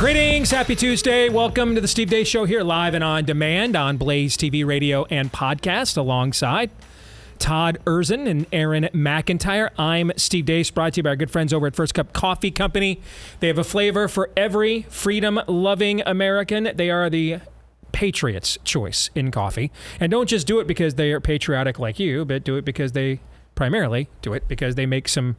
Greetings, happy Tuesday. Welcome to the Steve Deace Show here live and on demand on BlazeTV radio and podcast alongside Todd Erzin and Aaron McIntyre. I'm Steve Deace, brought to you by our good friends over at First Cup Coffee Company. They have a flavor for every freedom-loving American. They are the Patriots' choice in coffee. And don't just do it because they are patriotic like you, but do it because they primarily do it because they make some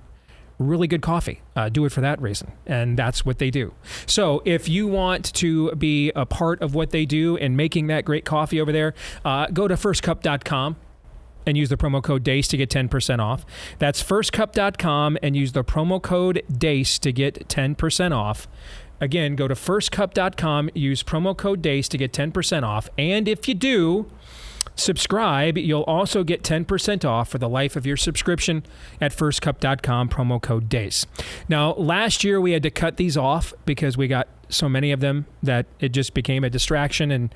really good coffee. Do it for that reason. And that's what they do. So if you want to be a part of what they do in making that great coffee over there, go to firstcup.com and use the promo code DACE to get 10% off. That's firstcup.com and use the promo code DACE to get 10% off. Again, go to firstcup.com, use promo code DACE to get 10% off. And if you do subscribe, you'll also get 10% off for the life of your subscription at firstcup.com, promo code DACE. Now, last year we had to cut these off because we got so many of them that it just became a distraction,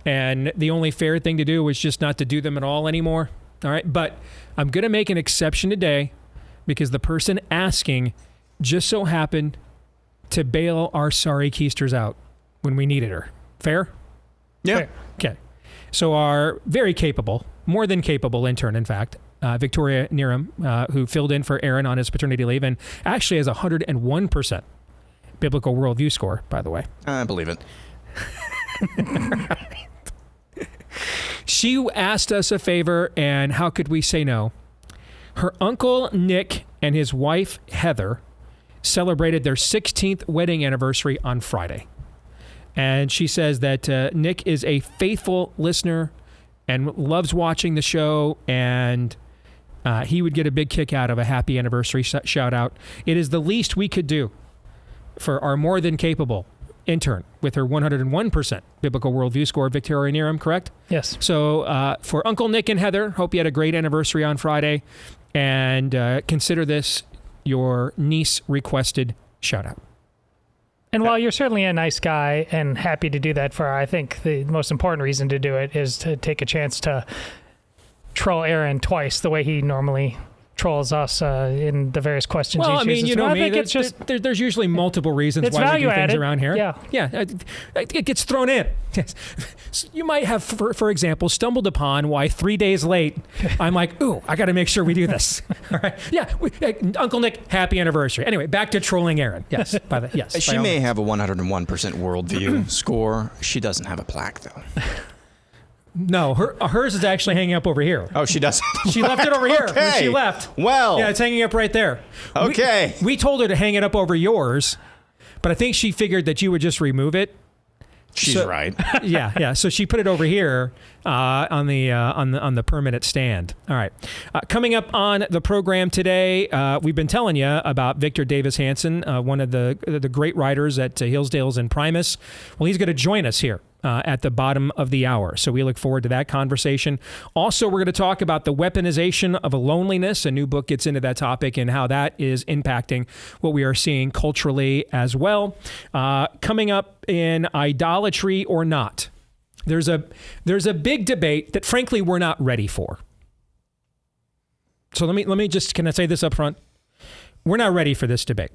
and the only fair thing to do was just not to do them at all anymore. All right, but I'm going to make an exception today because the person asking just so happened to bail our sorry keisters out when we needed her. Fair? Yeah. Fair. Okay. So our very capable, more than capable intern, in fact, Victoria Neeram, who filled in for Aaron on his paternity leave and actually has 101% biblical worldview score, by the way. I believe it. She asked us a favor, and how could we say no? Her uncle Nick and his wife Heather celebrated their 16th wedding anniversary on Friday. And she says that Nick is a faithful listener and loves watching the show, and he would get a big kick out of a happy anniversary shout out. It is the least we could do for our more than capable intern with her 101% biblical worldview score, Victoria Neeram, correct? Yes. So for Uncle Nick and Heather, hope you had a great anniversary on Friday, and consider this your niece requested shout out. And while you're certainly a nice guy and happy to do that for her, I think the most important reason to do it is to take a chance to troll Aaron twice the way he normally trolls us in the various questions he chooses. Well, I mean, you know I me, think it's just there's usually multiple reasons why we do things around here. Yeah. It gets thrown in. So you might have, for example, stumbled upon why 3 days late, I'm like, ooh, I got to make sure we do this. All right. Yeah. Uncle Nick, happy anniversary. Anyway, back to trolling Aaron. Yes. Yes. She may have a 101% worldview score. She doesn't have a plaque, though. No, hers is actually hanging up over here. Oh, she doesn't? She left it over here when Okay. she left. Well. Yeah, it's hanging up right there. Okay. We told her to hang it up over yours, but I think she figured that you would just remove it. She's right. Yeah. So she put it over here on the permanent stand. All right. Coming up on the program today, we've been telling you about Victor Davis Hanson, one of the great writers at Hillsdale's and Primus. Well, he's going to join us here at the bottom of the hour. So we look forward to that conversation. Also, we're going to talk about the weaponization of loneliness. A new book gets into that topic and how that is impacting what we are seeing culturally as well. Coming up in Idolatry or Not, there's a big debate that, frankly, we're not ready for. So let me just, can I say this up front? We're not ready for this debate.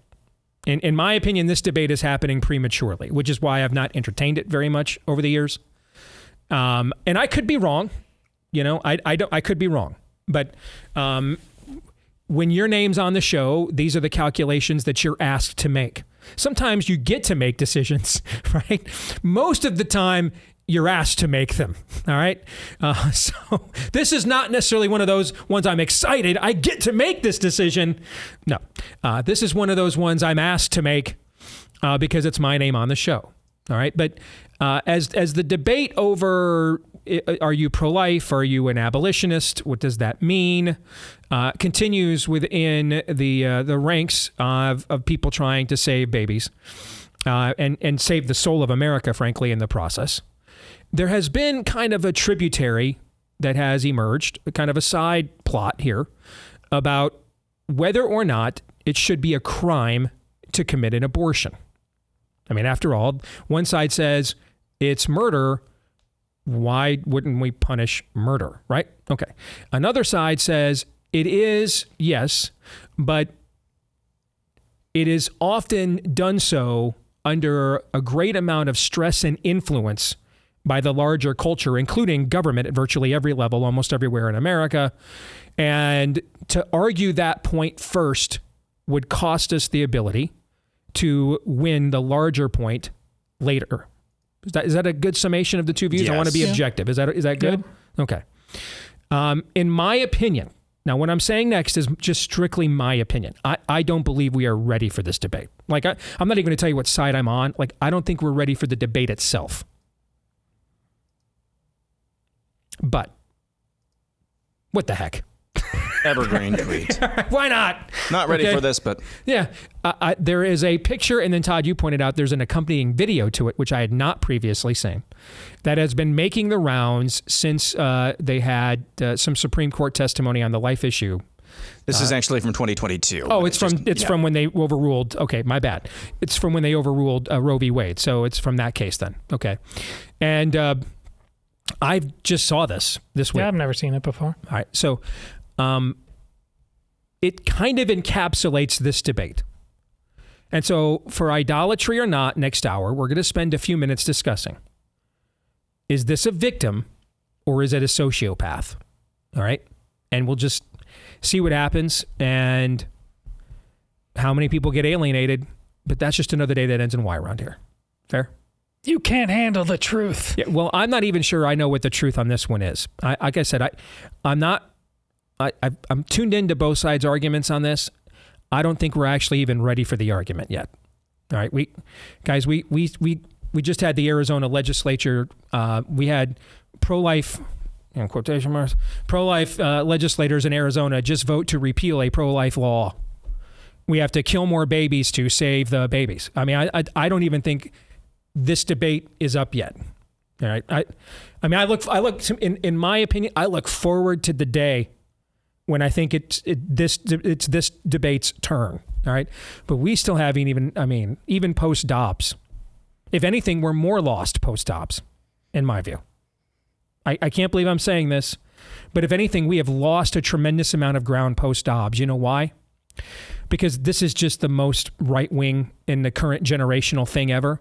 In my opinion, this debate is happening prematurely, which is why I've not entertained it very much over the years. And I could be wrong. You know, I could be wrong. But when your name's on the show, these are the calculations that you're asked to make. Sometimes you get to make decisions, right? Most of the time, you're asked to make them. All right. So this is not necessarily one of those ones I'm excited I get to make this decision. No, this is one of those ones I'm asked to make because it's my name on the show. All right. But as the debate over are you pro-life? Are you an abolitionist? What does that mean? Continues within the ranks of people trying to save babies and save the soul of America, frankly, in the process. There has been kind of a tributary that has emerged, kind of a side plot here about whether or not it should be a crime to commit an abortion. I mean, after all, one side says it's murder. Why wouldn't we punish murder, right? Okay. Another side says it is, yes, but it is often done so under a great amount of stress and influence by the larger culture, including government at virtually every level, almost everywhere in America. And to argue that point first would cost us the ability to win the larger point later. Is that a good summation of the two views? Yes. I want to be objective. Is that good? Yeah. Okay. In my opinion, now what I'm saying next is just strictly my opinion. I don't believe we are ready for this debate. Like, I'm not even going to tell you what side I'm on. Like, I don't think we're ready for the debate itself. But what the heck? Evergreen tweet. Why not? Not ready for this, but yeah. There is a picture, and then Todd, you pointed out there's an accompanying video to it, which I had not previously seen, that has been making the rounds since they had some Supreme Court testimony on the life issue. This is actually from 2022. Oh, it's from when they overruled. Okay, my bad. It's from when they overruled Roe v. Wade. So it's from that case then. Okay, and I just saw this week. Yeah, I've never seen it before. All right, so. It kind of encapsulates this debate. And so for idolatry or not, next hour, we're going to spend a few minutes discussing, is this a victim or is it a sociopath? All right. And we'll just see what happens and how many people get alienated. But that's just another day that ends in Y around here. Fair? You can't handle the truth. Yeah, well, I'm not even sure I know what the truth on this one is. Like I said, I'm tuned into both sides' arguments on this. I don't think we're actually even ready for the argument yet. All right, we just had the Arizona legislature. We had pro-life, in quotation marks, pro-life legislators in Arizona just vote to repeal a pro-life law. We have to kill more babies to save the babies. I mean, I don't even think this debate is up yet. All right, I mean, I look in my opinion, I look forward to the day when I think it's this debate's turn, all right? But we still haven't even post-Dobbs. If anything, we're more lost post-Dobbs, in my view. I can't believe I'm saying this, but if anything, we have lost a tremendous amount of ground post-Dobbs. You know why? Because this is just the most right-wing in the current generational thing ever.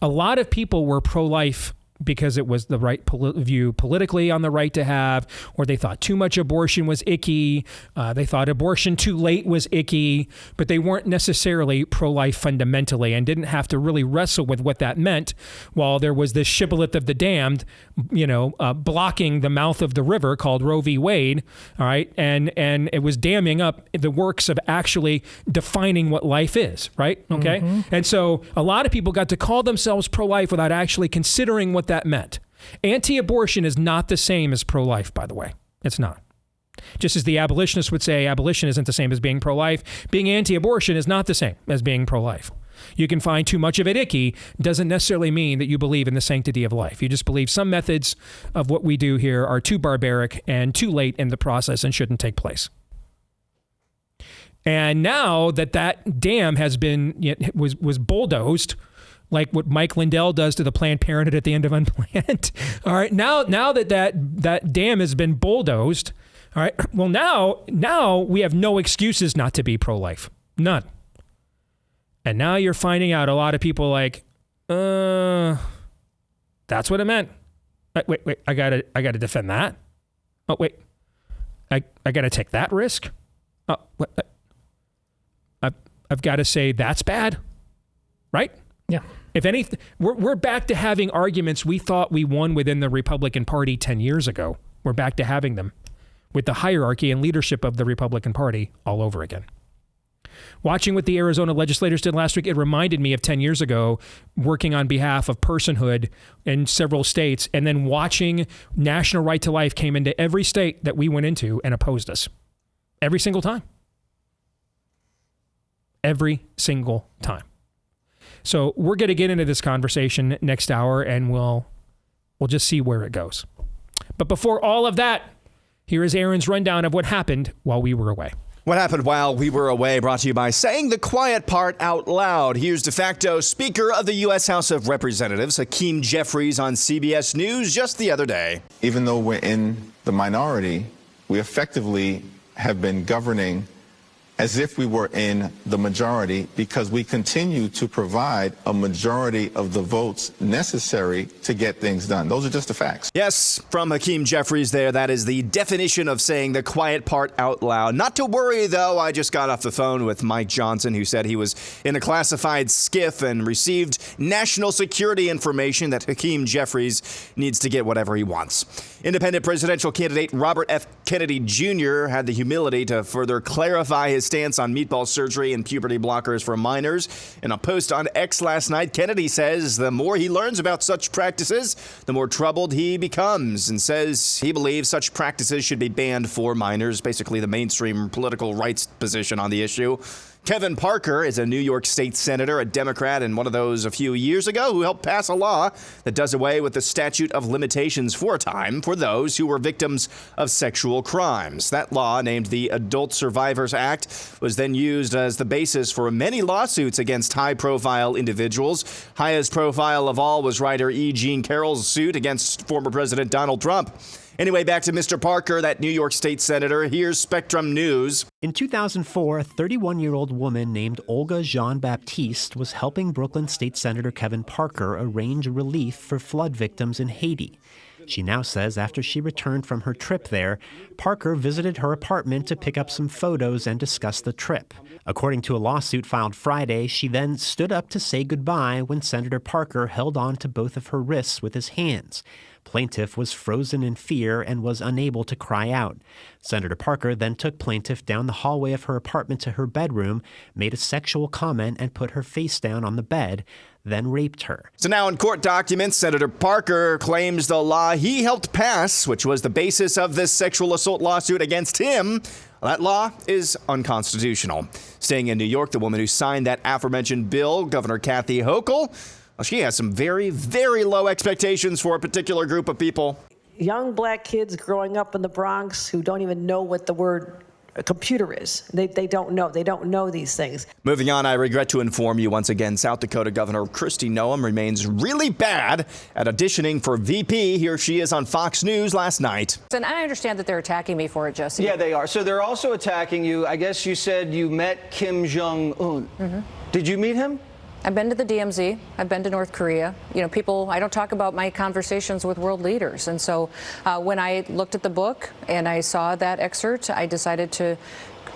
A lot of people were pro-life because it was the right view politically on the right to have, or they thought too much abortion was icky. They thought abortion too late was icky, but they weren't necessarily pro-life fundamentally and didn't have to really wrestle with what that meant while there was this shibboleth of the damned, blocking the mouth of the river called Roe v. Wade, all right? And it was damming up the works of actually defining what life is, right? Okay? Mm-hmm. And so a lot of people got to call themselves pro-life without actually considering what that meant. Anti-abortion is not the same as pro-life, by the way. It's not. Just as the abolitionists would say abolition isn't the same as being pro-life, being anti-abortion is not the same as being pro-life. You can find too much of it icky, doesn't necessarily mean that you believe in the sanctity of life. You just believe some methods of what we do here are too barbaric and too late in the process and shouldn't take place. And now that dam has been, was bulldozed, like what Mike Lindell does to the Planned Parenthood at the end of Unplanned. All right, now that dam has been bulldozed, all right, well, now we have no excuses not to be pro-life. None. And now you're finding out a lot of people like, that's what it meant. Wait, I gotta defend that. Oh, wait, I gotta take that risk. Oh, what? I've got to say that's bad, right? Yeah. If anything, we're back to having arguments we thought we won within the Republican Party 10 years ago. We're back to having them with the hierarchy and leadership of the Republican Party all over again. Watching what the Arizona legislators did last week, it reminded me of 10 years ago working on behalf of personhood in several states, and then watching national right to life came into every state that we went into and opposed us. Every single time. Every single time. So we're going to get into this conversation next hour, and we'll just see where it goes. But before all of that, here is Aaron's rundown of what happened while we were away. What happened while we were away, brought to you by saying the quiet part out loud. Here's de facto Speaker of the U.S. House of Representatives, Hakeem Jeffries, on CBS News just the other day. Even though we're in the minority, we effectively have been governing as if we were in the majority because we continue to provide a majority of the votes necessary to get things done. Those are just the facts. Yes, from Hakeem Jeffries there. That is the definition of saying the quiet part out loud. Not to worry, though. I just got off the phone with Mike Johnson, who said he was in a classified skiff and received national security information that Hakeem Jeffries needs to get whatever he wants. Independent presidential candidate Robert F. Kennedy Jr. had the humility to further clarify his stance on meatball surgery and puberty blockers for minors. In a post on X last night, Kennedy says the more he learns about such practices, the more troubled he becomes, and says he believes such practices should be banned for minors, basically the mainstream political rights position on the issue. Kevin Parker is a New York State senator, a Democrat, and one of those a few years ago who helped pass a law that does away with the statute of limitations for a time for those who were victims of sexual crimes. That law, named the Adult Survivors Act, was then used as the basis for many lawsuits against high-profile individuals. Highest profile of all was writer E. Jean Carroll's suit against former President Donald Trump. Anyway, back to Mr. Parker, that New York State senator. Here's Spectrum News. In 2004, a 31-year-old woman named Olga Jean-Baptiste was helping Brooklyn State Senator Kevin Parker arrange relief for flood victims in Haiti. She now says after she returned from her trip there, Parker visited her apartment to pick up some photos and discuss the trip. According to a lawsuit filed Friday, she then stood up to say goodbye when Senator Parker held on to both of her wrists with his hands. Plaintiff was frozen in fear and was unable to cry out. Senator Parker then took plaintiff down the hallway of her apartment to her bedroom, made a sexual comment and put her face down on the bed, then raped her. So now in court documents, Senator Parker claims the law he helped pass, which was the basis of this sexual assault lawsuit against him, that law is unconstitutional. Staying in New York, the woman who signed that aforementioned bill, Governor Kathy Hochul, well, she has some very, very low expectations for a particular group of people. Young black kids growing up in the Bronx who don't even know what the word a computer is. They don't know. They don't know these things. Moving on, I regret to inform you once again, South Dakota Governor Kristi Noem remains really bad at auditioning for VP. Here she is on Fox News last night. And I understand that they're attacking me for it, Jesse. Yeah, they are. So they're also attacking you. I guess you said you met Kim Jong-un. Mm-hmm. Did you meet him? I've been to the DMZ. I've been to North Korea. You know, people, I don't talk about my conversations with world leaders. And so when I looked at the book and I saw that excerpt, I decided to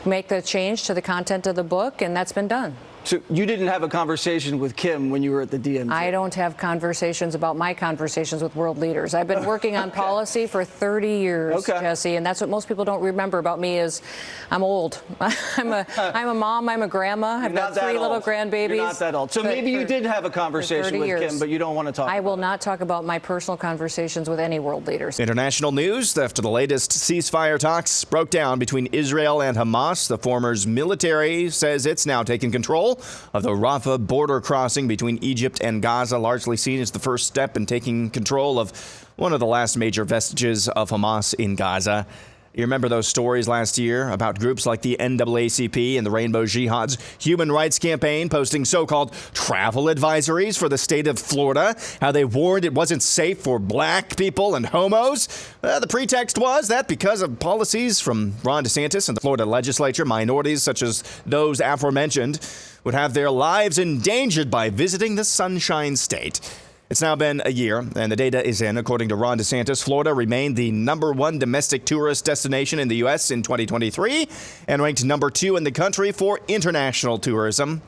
make the change to the content of the book, and that's been done. So you didn't have a conversation with Kim when you were at the DMZ? I don't have conversations about my conversations with world leaders. I've been working on policy for 30 years, Jesse, and that's what most people don't remember about me is I'm old. I'm a mom, I'm a grandma. I've got 3 little grandbabies. You're not that old. So maybe you did have a conversation with Kim, but you don't want to talk about it. I will not talk about my personal conversations with any world leaders. International news after the latest ceasefire talks broke down between Israel and Hamas. The former's military says it's now taken control of the Rafah border crossing between Egypt and Gaza, largely seen as the first step in taking control of one of the last major vestiges of Hamas in Gaza. You remember those stories last year about groups like the NAACP and the Rainbow Jihad's Human Rights Campaign posting so-called travel advisories for the state of Florida, how they warned it wasn't safe for black people and homos. The pretext was that because of policies from Ron DeSantis and the Florida legislature, minorities such as those aforementioned would have their lives endangered by visiting the Sunshine State. It's now been a year, and the data is in. According to Ron DeSantis, Florida remained the #1 domestic tourist destination in the U.S. in 2023 and ranked #2 in the country for international tourism.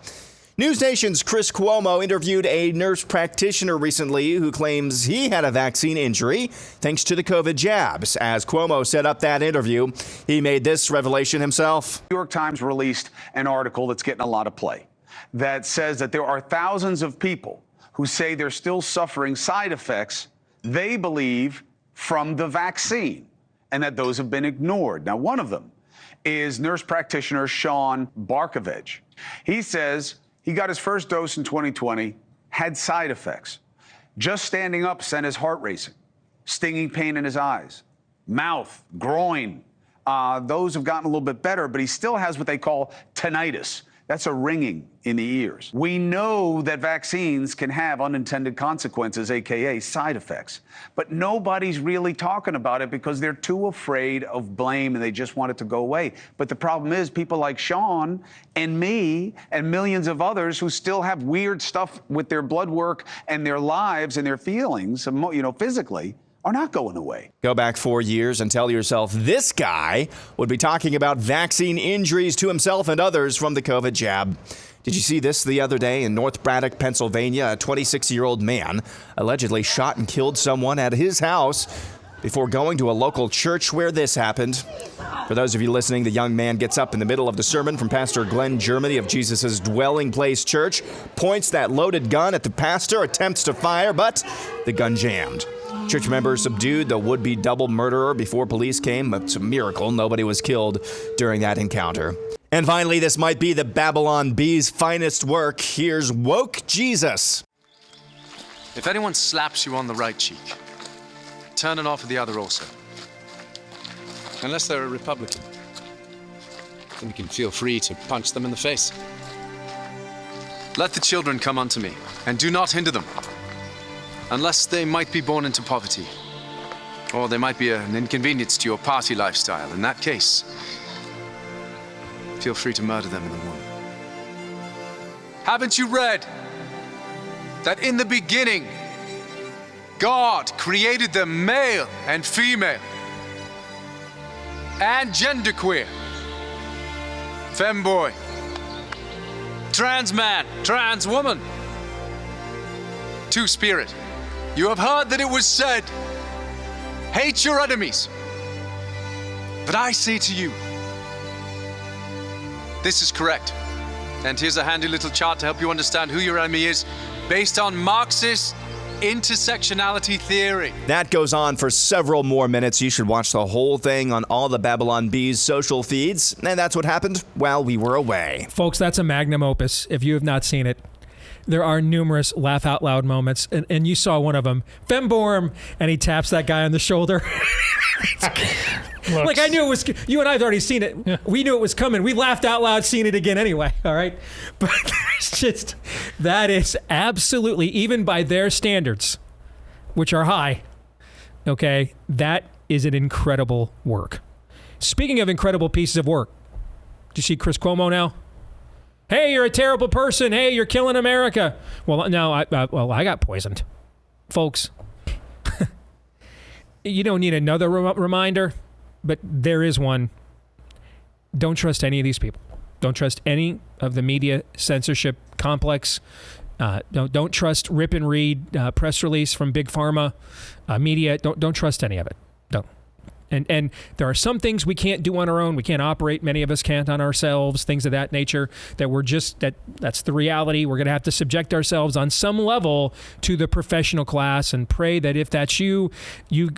News Nation's Chris Cuomo interviewed a nurse practitioner recently who claims he had a vaccine injury thanks to the COVID jabs. As Cuomo set up that interview, he made this revelation himself. The New York Times released an article that's getting a lot of play that says that there are thousands of people who say they're still suffering side effects, they believe, from the vaccine, and that those have been ignored. Now, one of them is nurse practitioner Sean Barkovich. He says he got his first dose in 2020, had side effects. Just standing up sent his heart racing, stinging pain in his eyes, mouth, groin. Those have gotten a little bit better, but he still has what they call tinnitus. That's a ringing in the ears. We know that vaccines can have unintended consequences, AKA side effects, but nobody's really talking about it because they're too afraid of blame and they just want it to go away. But the problem is people like Sean and me and millions of others who still have weird stuff with their blood work and their lives and their feelings, physically, are not going away. Go back 4 years and tell yourself this guy would be talking about vaccine injuries to himself and others from the COVID jab. Did you see this the other day in North Braddock, Pennsylvania? A 26-year-old man allegedly shot and killed someone at his house before going to a local church where this happened. For those of you listening, the young man gets up in the middle of the sermon from Pastor Glenn Germany of Jesus' Dwelling Place Church, points that loaded gun at the pastor, attempts to fire, but the gun jammed. Church members subdued the would-be double murderer before police came. It's a miracle nobody was killed during that encounter. And finally, this might be the Babylon Bee's finest work. Here's Woke Jesus. If anyone slaps you on the right cheek, turn it off with the other also. Unless they're a Republican. Then you can feel free to punch them in the face. Let the children come unto me, and do not hinder them. Unless they might be born into poverty, or they might be an inconvenience to your party lifestyle. In that case, feel free to murder them in the womb. Haven't you read that in the beginning, God created them male and female, and genderqueer, femboy, trans man, trans woman, two-spirit? You have heard that it was said, hate your enemies. But I say to you, this is correct. And here's a handy little chart to help you understand who your enemy is, based on Marxist intersectionality theory. That goes on for several more minutes. You should watch the whole thing on all the Babylon Bee's social feeds. And that's what happened while we were away. Folks, that's a magnum opus if you have not seen it. There are numerous laugh out loud moments, and you saw one of them. Femborm, and he taps that guy on the shoulder. Like I knew it was, you and I have already seen it. Yeah. We knew it was coming. We laughed out loud, seen it again anyway, all right? But it's just, that is absolutely, even by their standards, which are high, okay, that is an incredible work. Speaking of incredible pieces of work, do you see Chris Cuomo now? Hey, you're a terrible person. Hey, you're killing America. Well, no, I got poisoned. Folks, you don't need another reminder, but there is one. Don't trust any of these people. Don't trust any of the media censorship complex. Don't trust rip and read press release from Big Pharma media. Don't trust any of it. Don't. And there are some things we can't do on our own. We can't operate. Many of us can't on ourselves, things of that nature, that we're just, that's the reality. We're going to have to subject ourselves on some level to the professional class and pray that if that's you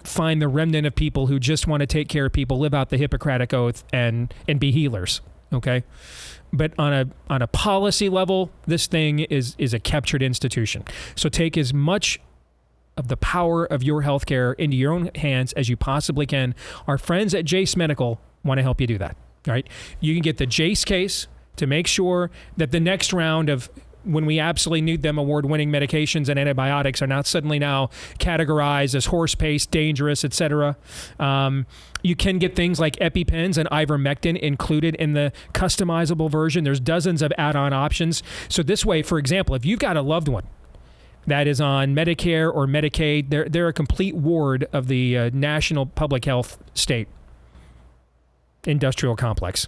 find the remnant of people who just want to take care of people, live out the Hippocratic Oath and be healers. Okay. But on a policy level, this thing is a captured institution. So take as much of the power of your healthcare into your own hands as you possibly can. Our friends at Jace Medical want to help you do that. All right. You can get the Jace case to make sure that the next round of, when we absolutely need them, award-winning medications and antibiotics are not suddenly now categorized as horse-pace, dangerous, etc. You can get things like EpiPens and ivermectin included in the customizable version. There's dozens of add-on options. So this way, for example, if you've got a loved one that is on Medicare or Medicaid, they're a complete ward of the national public health state industrial complex.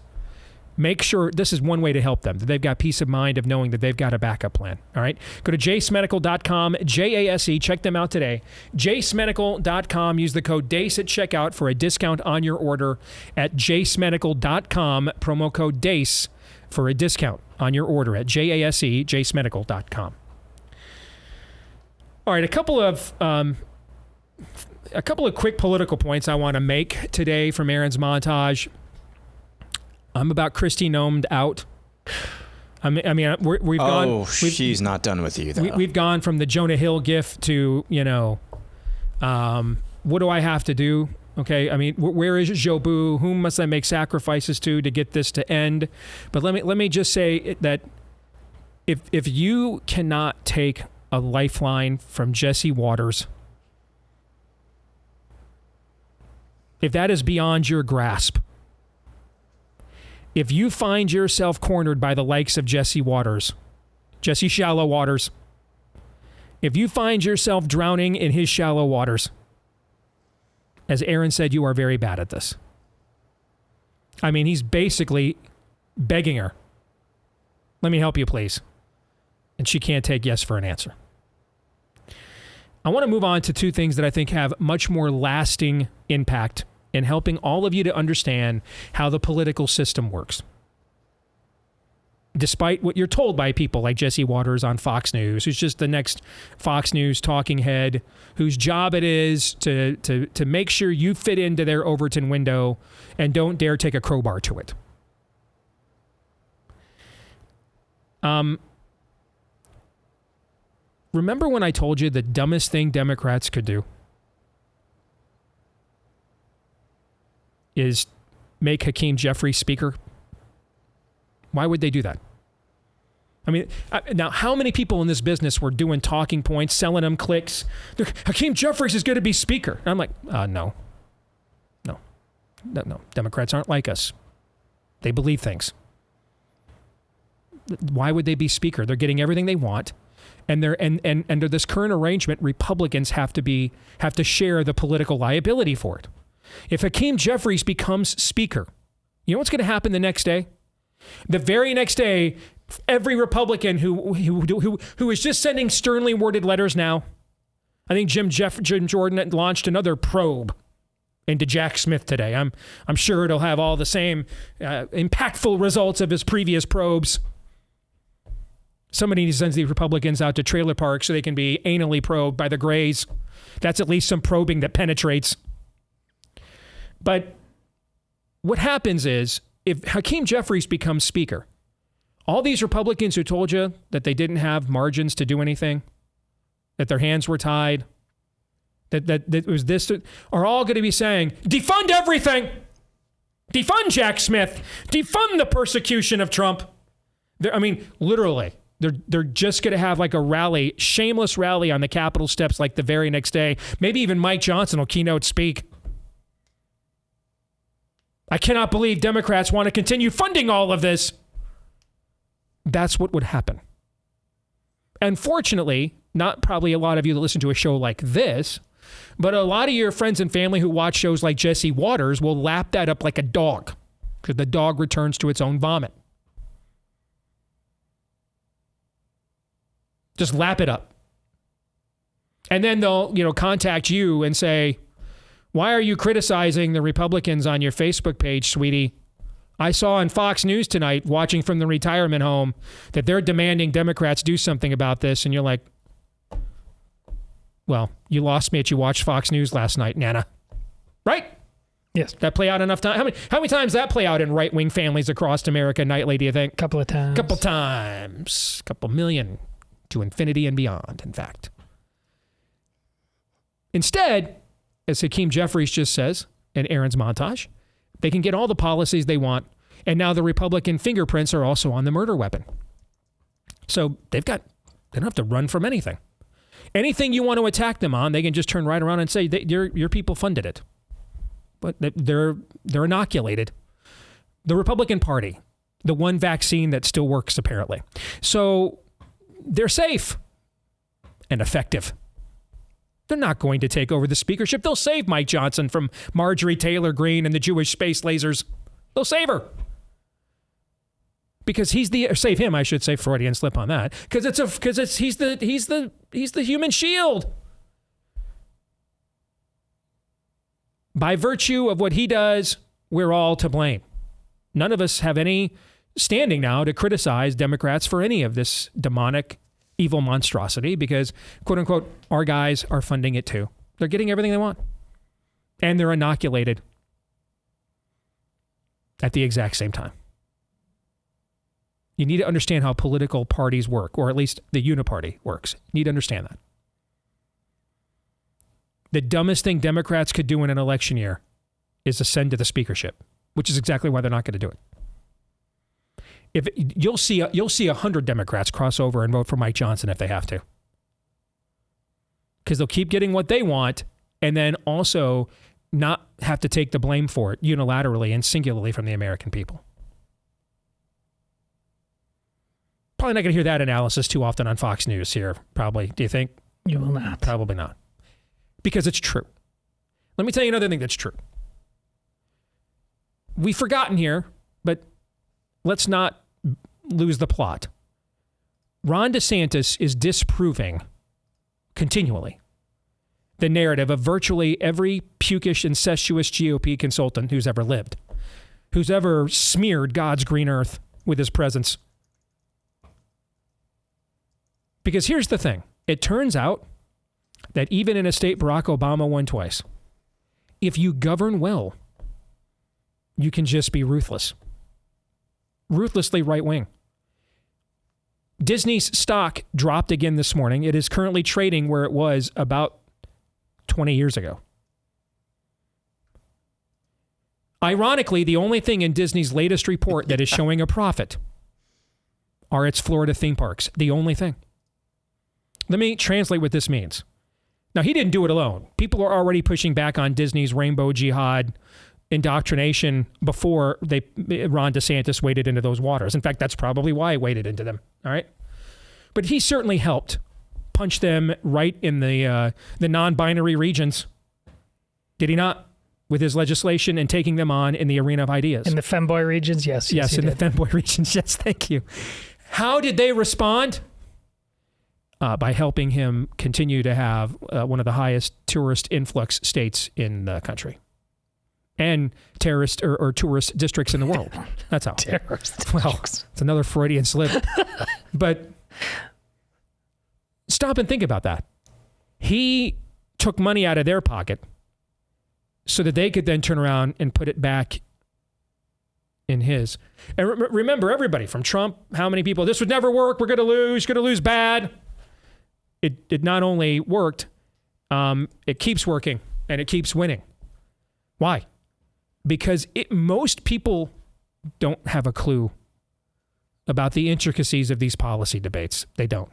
Make sure this is one way to help them, that they've got peace of mind of knowing that they've got a backup plan. All right. Go to jacemedical.com, JASE. Check them out today. jacemedical.com. Use the code DACE at checkout for a discount on your order at jacemedical.com. Promo code DACE for a discount on your order at JASE, jacemedical.com. All right, a couple of quick political points I want to make today from Aaron's montage. I'm about Kristi Noemed out. We've gone. Oh, she's not done with you, though. We've gone from the Jonah Hill gif to, what do I have to do? Okay, I mean, where is Jobu? Whom must I make sacrifices to get this to end? But let me just say that if you cannot take a lifeline from Jesse Waters, if that is beyond your grasp, if you find yourself cornered by the likes of Jesse Shallow Waters, if you find yourself drowning in his shallow waters, as Aaron said, you are very bad at this. I mean, he's basically begging her, let me help you, please. And she can't take yes for an answer. I want to move on to two things that I think have much more lasting impact in helping all of you to understand how the political system works. Despite what you're told by people like Jesse Waters on Fox News, who's just the next Fox News talking head, whose job it is to make sure you fit into their Overton window and don't dare take a crowbar to it. Remember when I told you the dumbest thing Democrats could do is make Hakeem Jeffries speaker? Why would they do that? I mean, now, how many people in this business were doing talking points, selling them clicks? Hakeem Jeffries is going to be speaker. And I'm like, no. Democrats aren't like us. They believe things. Why would they be speaker? They're getting everything they want. And under this current arrangement, Republicans have to share the political liability for it. If Hakeem Jeffries becomes speaker, you know what's going to happen the next day? The very next day, every Republican who is just sending sternly worded letters now, I think Jim Jordan launched another probe into Jack Smith today. I'm sure it'll have all the same impactful results of his previous probes. Somebody sends these Republicans out to trailer parks so they can be anally probed by the Greys. That's at least some probing that penetrates. But what happens is, if Hakeem Jeffries becomes speaker, all these Republicans who told you that they didn't have margins to do anything, that their hands were tied, that it was this, are all going to be saying, defund everything! Defund Jack Smith! Defund the persecution of Trump! Literally. They're just going to have like a rally, shameless rally on the Capitol steps like the very next day. Maybe even Mike Johnson will keynote speak. I cannot believe Democrats want to continue funding all of this. That's what would happen. And fortunately, not probably a lot of you that listen to a show like this, but a lot of your friends and family who watch shows like Jesse Waters will lap that up like a dog, because the dog returns to its own vomit. Just lap it up. And then they'll, contact you and say, why are you criticizing the Republicans on your Facebook page, sweetie? I saw on Fox News tonight, watching from the retirement home, that they're demanding Democrats do something about this. And you're like, well, you lost me at you watched Fox News last night, Nana. Right? Yes. That play out enough time? How many times that play out in right-wing families across America nightly, do you think? Couple of times. Couple million to infinity and beyond, in fact. Instead, as Hakeem Jeffries just says in Aaron's montage, they can get all the policies they want, and now the Republican fingerprints are also on the murder weapon. So they don't have to run from anything. Anything you want to attack them on, they can just turn right around and say, your people funded it. But they're inoculated. The Republican Party, the one vaccine that still works, apparently. So they're safe and effective. They're not going to take over the speakership. They'll save Mike Johnson from Marjorie Taylor Greene and the Jewish space lasers. They'll save her. Because save him, I should say, Freudian slip on that. Because he's the human shield. By virtue of what he does, we're all to blame. None of us have any standing now to criticize Democrats for any of this demonic evil monstrosity, because, quote unquote, our guys are funding it too. They're getting everything they want. And they're inoculated at the exact same time. You need to understand how political parties work, or at least the uniparty works. You need to understand that. The dumbest thing Democrats could do in an election year is ascend to the speakership, which is exactly why they're not going to do it. You'll see 100 Democrats cross over and vote for Mike Johnson if they have to, because they'll keep getting what they want and then also not have to take the blame for it unilaterally and singularly from the American people. Probably not going to hear that analysis too often on Fox News here, probably. Do you think? You will not. Probably not. Because it's true. Let me tell you another thing that's true. We've forgotten here, but let's not lose the plot. Ron DeSantis is disproving continually the narrative of virtually every pukish, incestuous GOP consultant who's ever lived, who's ever smeared God's green earth with his presence. Because here's the thing. It turns out that even in a state Barack Obama won twice, if you govern well, you can just be ruthless. Ruthlessly right-wing. Disney's stock dropped again this morning. It is currently trading where it was about 20 years ago. Ironically, the only thing in Disney's latest report that is showing a profit are its Florida theme parks. The only thing. Let me translate what this means. Now, he didn't do it alone. People are already pushing back on Disney's rainbow jihad indoctrination before Ron DeSantis waded into those waters. In fact, that's probably why he waded into them. All right. But he certainly helped punch them right in the non-binary regions. Did he not? With his legislation and taking them on in the arena of ideas. In the femboy regions, yes. Yes, in the femboy regions. Yes, thank you. How did they respond? By helping him continue to have one of the highest tourist influx states in the country. And terrorist or tourist districts in the world. That's how. Terrorist. Well, it's another Freudian slip. But stop and think about that. He took money out of their pocket so that they could then turn around and put it back in his. And remember, everybody from Trump, how many people, this would never work, we're going to lose bad. It not only worked, it keeps working and it keeps winning. Why? Because most people don't have a clue about the intricacies of these policy debates. They don't.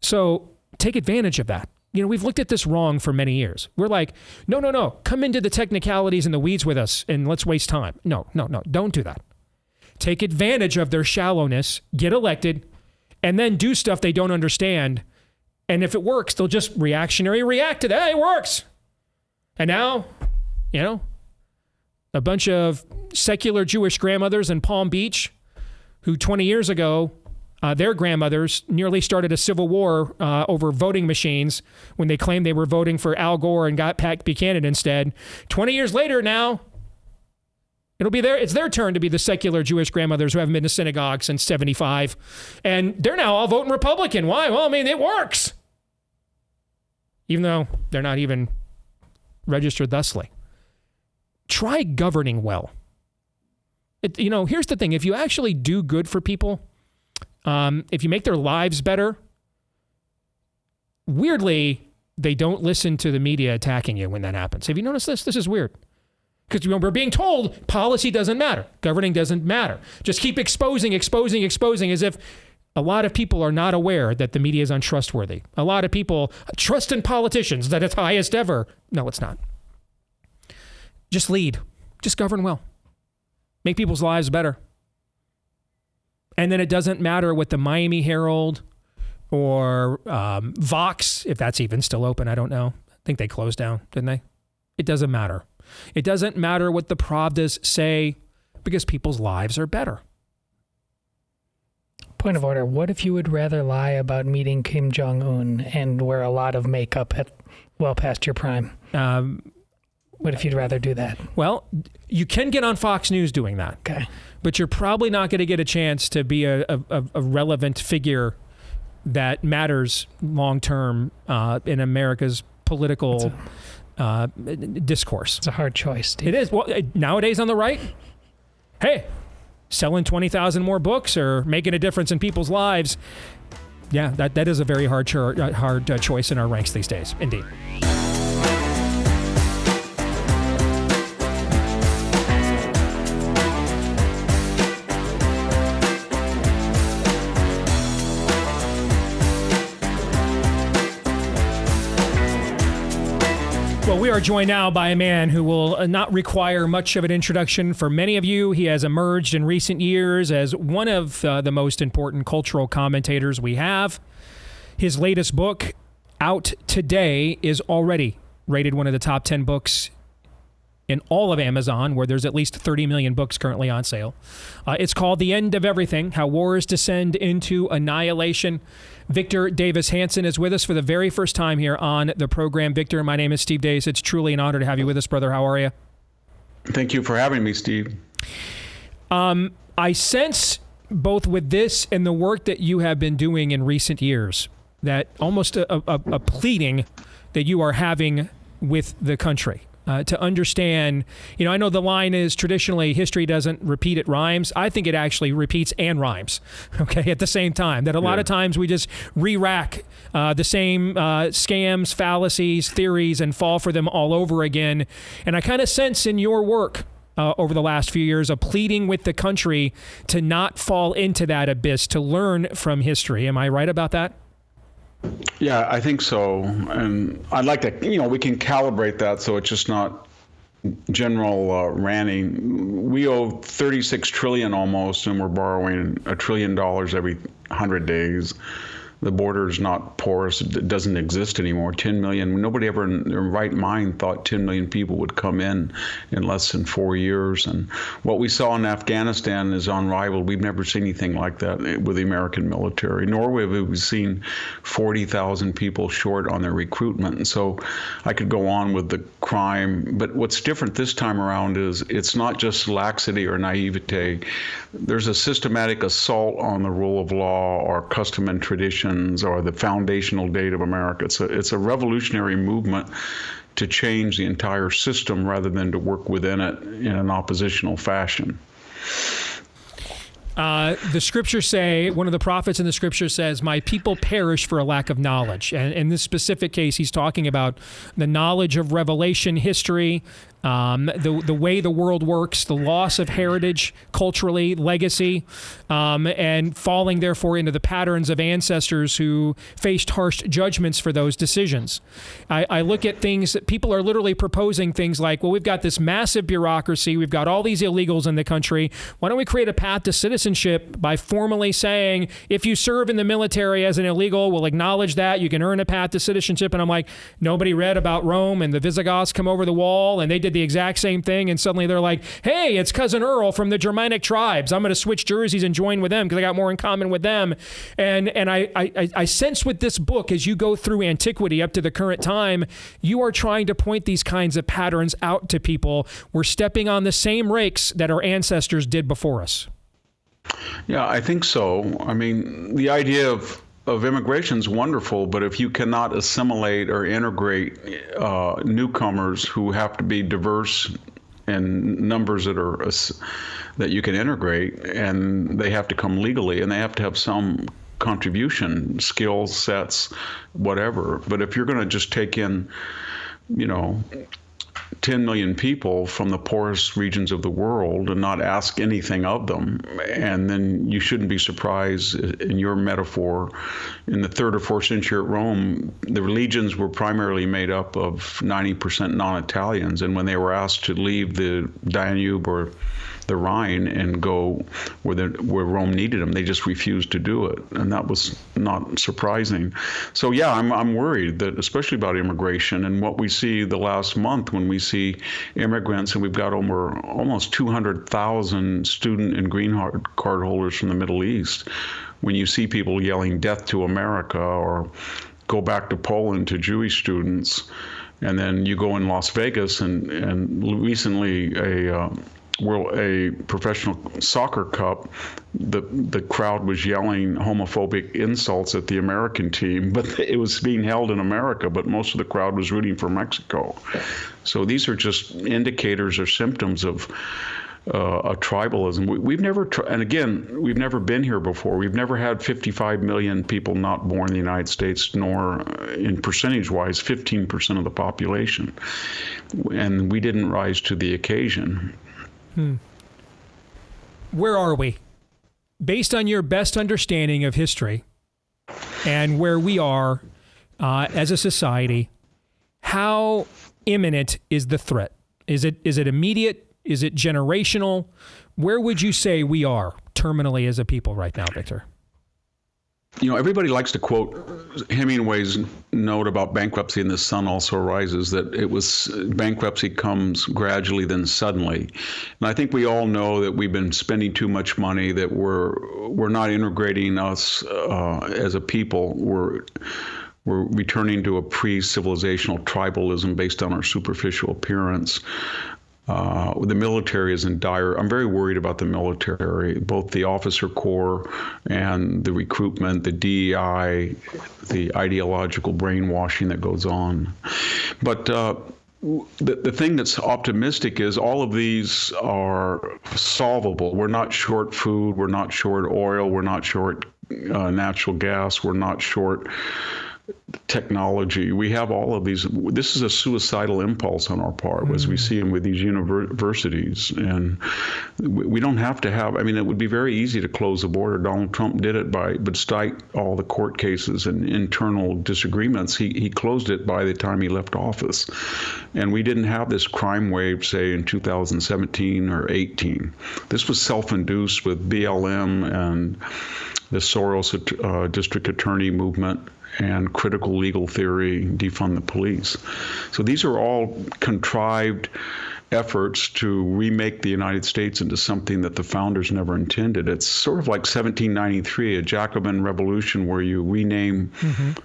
So take advantage of that. We've looked at this wrong for many years. We're like, no, come into the technicalities and the weeds with us and let's waste time. No, don't do that. Take advantage of their shallowness, get elected, and then do stuff they don't understand. And if it works, they'll just react to that. Hey, it works. And now, a bunch of secular Jewish grandmothers in Palm Beach who 20 years ago, their grandmothers nearly started a civil war over voting machines when they claimed they were voting for Al Gore and got Pat Buchanan instead. 20 years later now, it's their turn to be the secular Jewish grandmothers who haven't been to synagogue since 75. And they're now all voting Republican. Why? Well, it works. Even though they're not even registered thusly. Try governing well. Here's the thing. If you actually do good for people, if you make their lives better, weirdly, they don't listen to the media attacking you when that happens. Have you noticed this? This is weird. Because we're being told policy doesn't matter. Governing doesn't matter. Just keep exposing as if a lot of people are not aware that the media is untrustworthy. A lot of people trust in politicians that it's highest ever. No, it's not. Just lead. Just govern well. Make people's lives better. And then it doesn't matter what the Miami Herald or Vox, if that's even still open, I don't know. I think they closed down, didn't they? It doesn't matter. It doesn't matter what the Pravdas say because people's lives are better. Point of order. What if you would rather lie about meeting Kim Jong-un and wear a lot of makeup at well past your prime? What if you'd rather do that? Well, you can get on Fox News doing that. Okay. But you're probably not going to get a chance to be a relevant figure that matters long-term in America's political discourse. It's a hard choice, Steve. It is. Well, nowadays on the right, hey, selling 20,000 more books or making a difference in people's lives, yeah, that is a very hard choice in our ranks these days. Indeed. We are joined now by a man who will not require much of an introduction for many of you. He has emerged in recent years as one of the most important cultural commentators we have. His latest book, out today, is already rated one of the top 10 books in all of Amazon, where there's at least 30 million books currently on sale. It's called The End of Everything, How Wars Descend into Annihilation. Victor Davis Hanson is with us for the very first time here on the program. Victor, my name is Steve Deace. It's truly an honor to have you with us, brother. How are you? Thank you for having me, Steve. I sense, both with this and the work that you have been doing in recent years, that almost a pleading that you are having with the country. To understand, I know the line is traditionally history doesn't repeat, it rhymes. I think it actually repeats and rhymes, okay, at the same time. That a lot of times we just re-rack the same scams, fallacies, theories, and fall for them all over again. And I kind of sense in your work over the last few years a pleading with the country to not fall into that abyss, to learn from history. Am I right about that? Yeah, I think so. And I'd like to, we can calibrate that so it's just not general ranting. We owe 36 trillion almost, and we're borrowing $1 trillion every 100 days. The border is not porous. It doesn't exist anymore. 10 million. Nobody ever in their right mind thought 10 million people would come in less than 4 years. And what we saw in Afghanistan is unrivaled. We've never seen anything like that with the American military, nor have we seen 40,000 people short on their recruitment. And so I could go on with the crime. But what's different this time around is it's not just laxity or naivete. There's a systematic assault on the rule of law or custom and tradition or the foundational date of America. It's a revolutionary movement to change the entire system rather than to work within it in an oppositional fashion. The scriptures say, one of the prophets in the scripture says, my people perish for a lack of knowledge. And in this specific case, he's talking about the knowledge of revelation history, the way the world works, the loss of heritage, culturally, legacy, and falling, therefore, into the patterns of ancestors who faced harsh judgments for those decisions. I look at things that people are literally proposing things like, well, we've got this massive bureaucracy, we've got all these illegals in the country. Why don't we create a path to citizenship by formally saying, if you serve in the military as an illegal, we'll acknowledge that, you can earn a path to citizenship. And I'm like, nobody read about Rome and the Visigoths come over the wall and they did the exact same thing, and suddenly they're like, hey, it's Cousin Earl from the Germanic tribes. I'm going to switch jerseys and join with them because I got more in common with them. And I sense with this book, as you go through antiquity up to the current time, you are trying to point these kinds of patterns out to people. We're stepping on the same rakes that our ancestors did before us. Yeah, I think so. I mean, the idea of immigration is wonderful, but if you cannot assimilate or integrate newcomers who have to be diverse in numbers that you can integrate, and they have to come legally, and they have to have some contribution, skills sets, whatever. But if you're going to just take in, 10 million people from the poorest regions of the world and not ask anything of them, and then you shouldn't be surprised in your metaphor. In the 3rd or 4th century at Rome, the legions were primarily made up of 90% non-Italians, and when they were asked to leave the Danube or the Rhine and go where Rome needed them, they just refused to do it, and that was not surprising. So yeah, I'm worried that, especially about immigration and what we see the last month when we see immigrants, and we've got over almost 200,000 student and green card holders from the Middle East. When you see people yelling "Death to America" or "Go back to Poland" to Jewish students, and then you go in Las Vegas and recently a professional soccer cup, the crowd was yelling homophobic insults at the American team, but it was being held in America, but most of the crowd was rooting for Mexico. So these are just indicators or symptoms of a tribalism. We've never, and again, we've never been here before. We've never had 55 million people not born in the United States, nor in percentage-wise 15% of the population. And we didn't rise to the occasion. Where are we? Based on your best understanding of history and where we are as a society, how imminent is the threat? Is it immediate? Is it generational? Where would you say we are terminally as a people right now, Victor? Everybody likes to quote Hemingway's note about bankruptcy in The Sun Also Rises, that it was bankruptcy comes gradually, then suddenly. And I think we all know that we've been spending too much money, that we're not integrating us as a people. We're returning to a pre-civilizational tribalism based on our superficial appearance. The military is in dire. I'm very worried about the military, both the officer corps and the recruitment, the DEI, the ideological brainwashing that goes on. But the thing that's optimistic is all of these are solvable. We're not short food. We're not short oil. We're not short natural gas. We're not short technology. We have all of these. This is a suicidal impulse on our part, as we see them with these universities. And we don't have to have, it would be very easy to close the border. Donald Trump did it but despite all the court cases and internal disagreements, he closed it by the time he left office. And we didn't have this crime wave, say, in 2017 or 18. This was self-induced with BLM and the Soros district attorney movement and critical legal theory, defund the police. So these are all contrived efforts to remake the United States into something that the founders never intended. It's sort of like 1793, a Jacobin revolution, where you rename,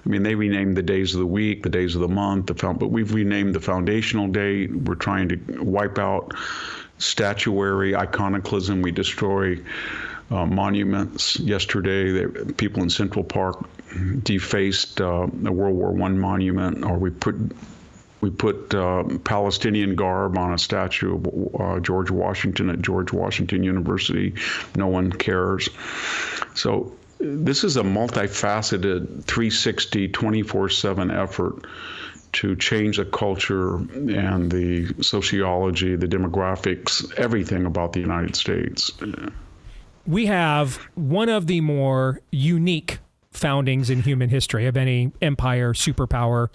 they renamed the days of the week, the days of the month, but we've renamed the foundational date. We're trying to wipe out statuary iconoclasm. We destroy monuments. Yesterday, people in Central Park defaced a World War I monument, or we put Palestinian garb on a statue of George Washington at George Washington University. No one cares. So this is a multifaceted 360, 24/7 effort to change the culture and the sociology, the demographics, everything about the United States. We have one of the more unique foundings in human history of any empire, superpower.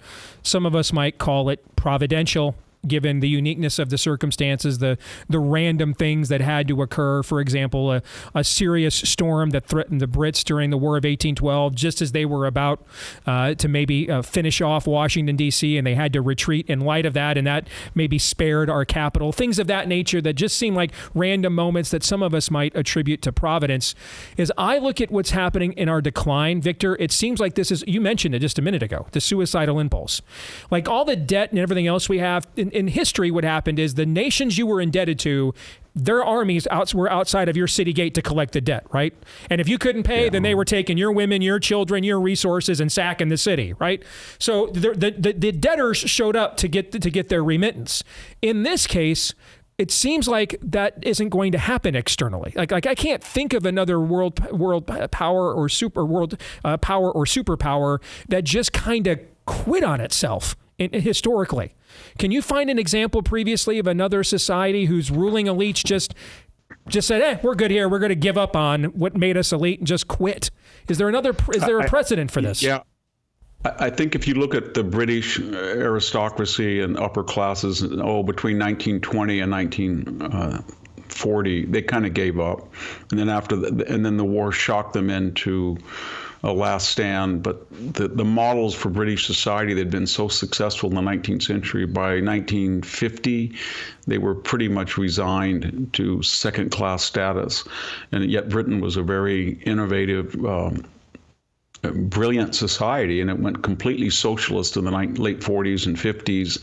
Some of us might call it providential, given the uniqueness of the circumstances, the random things that had to occur. For example, a serious storm that threatened the Brits during the War of 1812, just as they were about to maybe finish off Washington, D.C., and they had to retreat in light of that, and that maybe spared our capital. Things of that nature that just seem like random moments that some of us might attribute to providence. As I look at what's happening in our decline, Victor, it seems like this is, you mentioned it just a minute ago, the suicidal impulse. Like all the debt and everything else we have, in history, what happened is the nations you were indebted to, their armies were outside of your city gate to collect the debt, right? And if you couldn't pay, then they were taking your women, your children, your resources and sacking the city, right? So the debtors showed up to get their remittance. In this case, it seems like that isn't going to happen externally. Like I can't think of another world power or superpower that just kind of quit on itself historically. Can you find an example previously of another society whose ruling elites just said, we're good here. We're going to give up on what made us elite and just quit? Is there a precedent for this? Yeah. I think if you look at the British aristocracy and upper classes, between 1920 and 1940, they kind of gave up. And then and the war shocked them into a last stand. But the models for British society that had been so successful in the 19th century, by 1950, they were pretty much resigned to second-class status. And yet Britain was a very innovative, brilliant society, and it went completely socialist in the late 40s and 50s,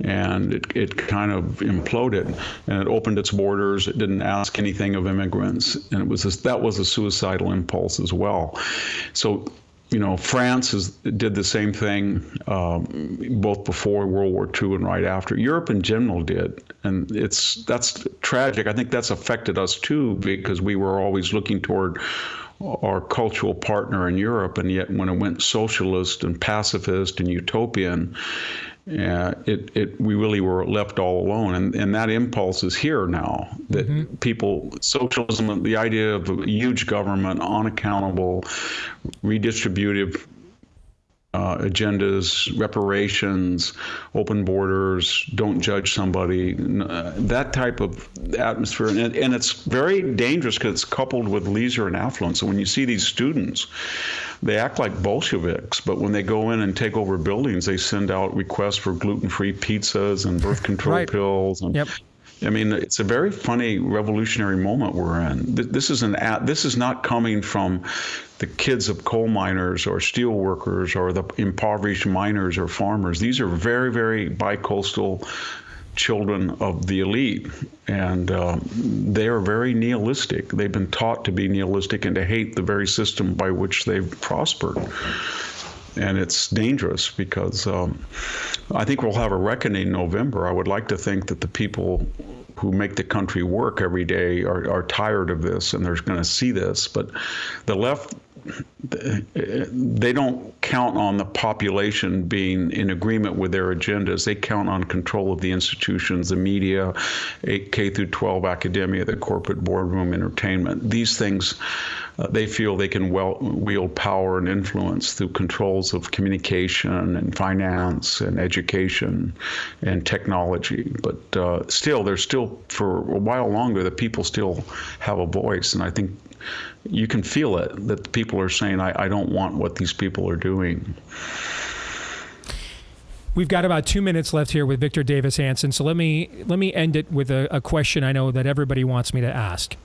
and it kind of imploded, and it opened its borders. It didn't ask anything of immigrants, and that was a suicidal impulse as well. So, France did the same thing both before World War II and right after. Europe in general did, and that's tragic. I think that's affected us too, because we were always looking toward our cultural partner in Europe, and yet when it went socialist and pacifist and utopian, we really were left all alone. And that impulse is here now, that socialism, the idea of a huge government, unaccountable, redistributive agendas, reparations, open borders, don't judge somebody, that type of atmosphere. And it's very dangerous because it's coupled with leisure and affluence. So when you see these students, they act like Bolsheviks, but when they go in and take over buildings, they send out requests for gluten-free pizzas and birth control pills. And, I mean, it's a very funny revolutionary moment we're in. This is not coming from the kids of coal miners or steel workers or the impoverished miners or farmers. These are very, very bicoastal children of the elite, and they are very nihilistic. They've been taught to be nihilistic and to hate the very system by which they've prospered. And it's dangerous because I think we'll have a reckoning in November. I would like to think that the people who make the country work every day are tired of this, and they're going to see this. But the left, they don't count on the population being in agreement with their agendas. They count on control of the institutions, the media, K through 12 academia, the corporate boardroom, entertainment. These things, they feel they can wield power and influence through controls of communication and finance and education and technology. But still, there's still, for a while longer, the people still have a voice. And I think you can feel it, that the people are saying, I don't want what these people are doing. We've got about 2 minutes left here with Victor Davis Hanson. So let me end it with a question I know that everybody wants me to ask.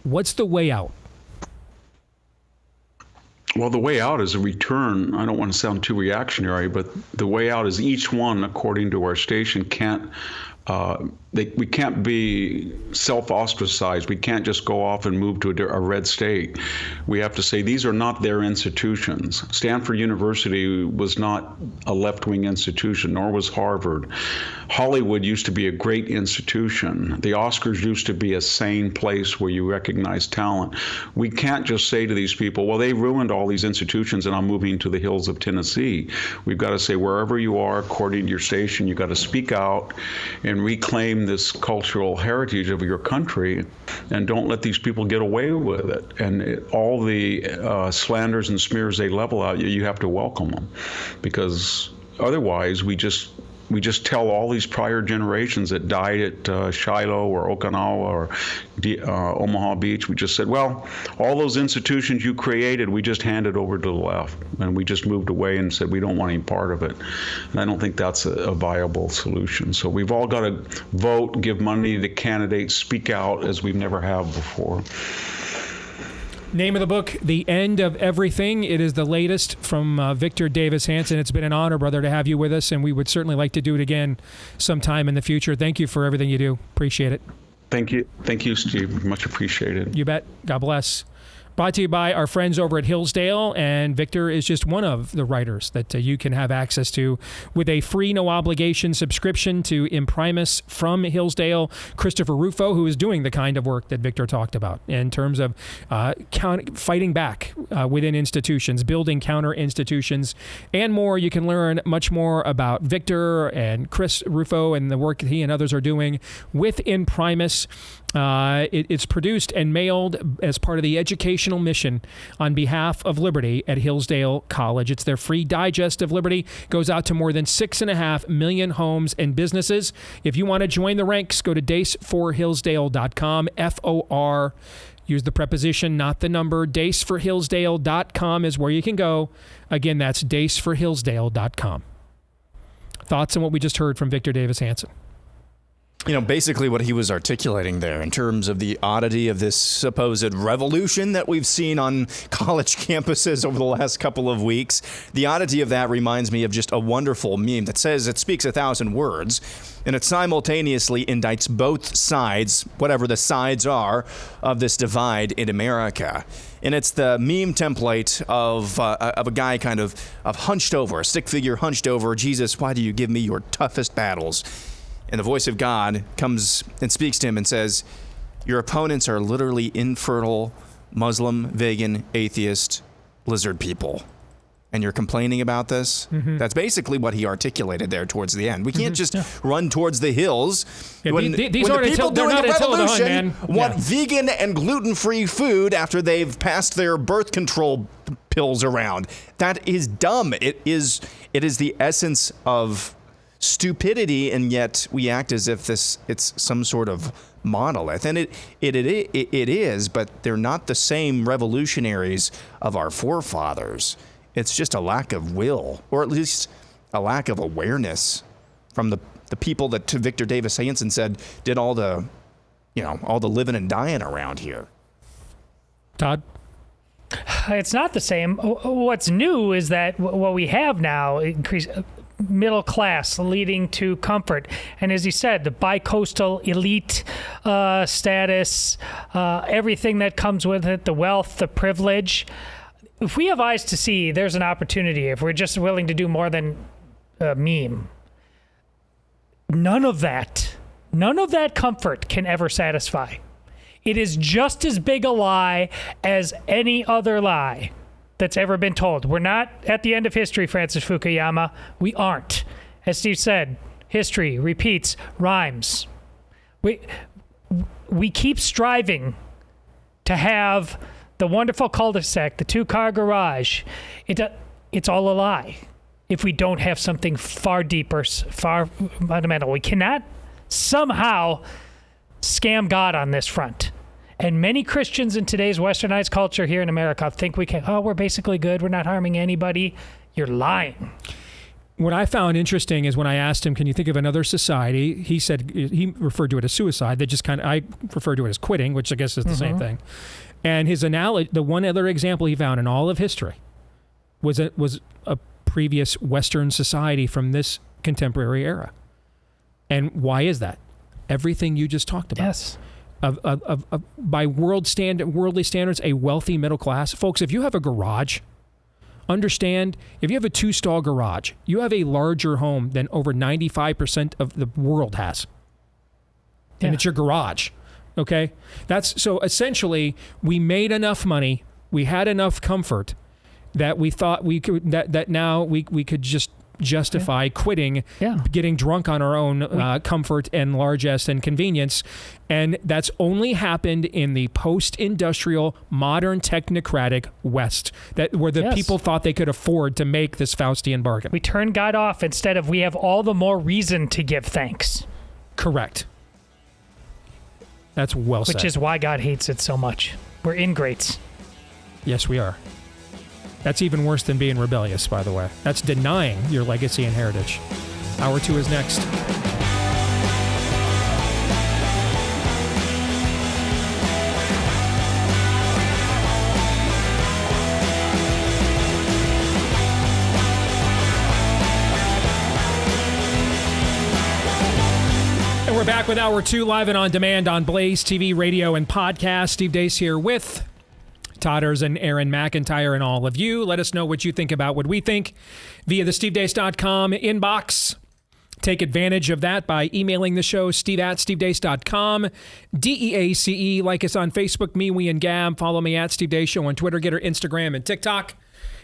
What's the way out? Well, the way out is a return. I don't want to sound too reactionary, but the way out is each one, according to our station, we can't be self-ostracized. We can't just go off and move to a red state. We have to say these are not their institutions. Stanford University was not a left-wing institution, nor was Harvard. Hollywood used to be a great institution. The Oscars used to be a sane place where you recognize talent. We can't just say to these people, well, they ruined all these institutions and I'm moving to the hills of Tennessee. We've got to say, wherever you are, according to your station, you've got to speak out and reclaim this cultural heritage of your country, and don't let these people get away with it. And all the slanders and smears they level at you, you have to welcome them, because otherwise we just tell all these prior generations that died at Shiloh or Okinawa or Omaha Beach, we just said, well, all those institutions you created, we just handed over to the left, and we just moved away and said we don't want any part of it. And I don't think that's a viable solution. So we've all got to vote, give money to candidates, speak out as we've never have before. Name of the book, The End of Everything. It is the latest from Victor Davis Hanson. It's been an honor, brother, to have you with us, and we would certainly like to do it again sometime in the future. Thank you for everything you do. Appreciate it. Thank you. Thank you, Steve. Much appreciated. You bet. God bless. Brought to you by our friends over at Hillsdale, and Victor is just one of the writers that you can have access to with a free, no-obligation subscription to Imprimis from Hillsdale. Christopher Rufo, who is doing the kind of work that Victor talked about in terms of fighting back within institutions, building counter-institutions, and more. You can learn much more about Victor and Chris Rufo and the work that he and others are doing with Imprimis. It's produced and mailed as part of the educational mission on behalf of Liberty at Hillsdale College. It's their free digest of Liberty. Goes out to more than 6.5 million homes and businesses. If you want to join the ranks, go to daceforhillsdale.com, F-O-R. Use the preposition, not the number. Daceforhillsdale.com is where you can go. Again, that's daceforhillsdale.com. Thoughts on what we just heard from Victor Davis Hanson? You know, basically what he was articulating there in terms of the oddity of this supposed revolution that we've seen on college campuses over the last couple of weeks. The oddity of that reminds me of just a wonderful meme that says it speaks 1,000 words, and it simultaneously indicts both sides, whatever the sides are, of this divide in America. And it's the meme template of a guy kind of hunched over, a stick figure hunched over. Jesus, why do you give me your toughest battles? And the voice of God comes and speaks to him and says, your opponents are literally infertile Muslim, vegan, atheist, lizard people. and you're complaining about this. That's basically what he articulated there towards the end. We can't just run towards the hills. Yeah, when these the aren't people they're doing not the Attila the Hun, revolution man. want vegan and gluten-free food after they've passed their birth control pills around. That is dumb. It is the essence of stupidity, and yet we act as if it's some sort of monolith, and it is, but they're not the same revolutionaries of our forefathers. It's just a lack of will, or at least a lack of awareness from the people that Victor Davis Hanson said did all the living and dying around here. Todd? It's not the same. What's new is that what we have now, increased middle class leading to comfort. And as he said, the bi-coastal elite status, everything that comes with it, the wealth, the privilege. If we have eyes to see, there's an opportunity. If we're just willing to do more than meme. None of that comfort can ever satisfy. It is just as big a lie as any other lie that's ever been told. We're not at the end of history, Francis Fukuyama. We aren't. As Steve said, history repeats, rhymes. We keep striving to have the wonderful cul-de-sac, the two-car garage. It's all a lie. If we don't have something far deeper, far fundamental, we cannot somehow scam God on this front. And many Christians in today's westernized culture here in America think we're basically good. We're not harming anybody. You're lying. What I found interesting is when I asked him, can you think of another society? He said, he referred to it as suicide. That just I refer to it as quitting, which I guess is the same thing. And his analogy, the one other example he found in all of history was a previous Western society from this contemporary era. And why is that? Everything you just talked about. Yes. By worldly standards, a wealthy middle class. Folks, if you have a garage, understand, if you have a 2-stall garage, you have a larger home than over 95% of the world has. And it's your garage. Okay? So essentially, we made enough money, we had enough comfort that we thought we could, that now we could just justify quitting, getting drunk on our own comfort and largesse and convenience. And that's only happened in the post-industrial, modern, technocratic West, where the people thought they could afford to make this Faustian bargain. We turn God off instead of we have all the more reason to give thanks. Correct. That's well said. Which is why God hates it so much. We're ingrates. Yes, we are. That's even worse than being rebellious, by the way. That's denying your legacy and heritage. Hour 2 is next. And we're back with Hour 2 live and on demand on Blaze TV, radio, and podcast. Steve Deace here with Todders and Aaron McIntyre and all of you. Let us know what you think about what we think via the stevedeace.com inbox. Take advantage of that by emailing the show, steve@stevedeace.com, DEACE. Like us on Facebook, me, we, and Gab. Follow me at Steve Deace Show on Twitter, Getter, Instagram, and TikTok.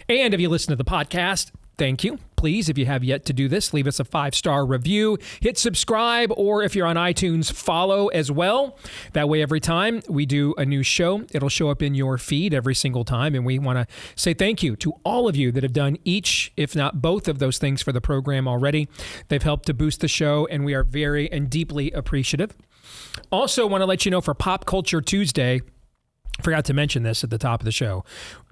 And if you listen to the podcast, thank you. Please, if you have yet to do this, leave us a 5-star review, hit subscribe, or if you're on iTunes, follow as well. That way, every time we do a new show, it'll show up in your feed every single time. And we want to say thank you to all of you that have done each, if not both of those things for the program already. They've helped to boost the show, and we are very and deeply appreciative. Also, want to let you know for Pop Culture Tuesday, forgot to mention this at the top of the show,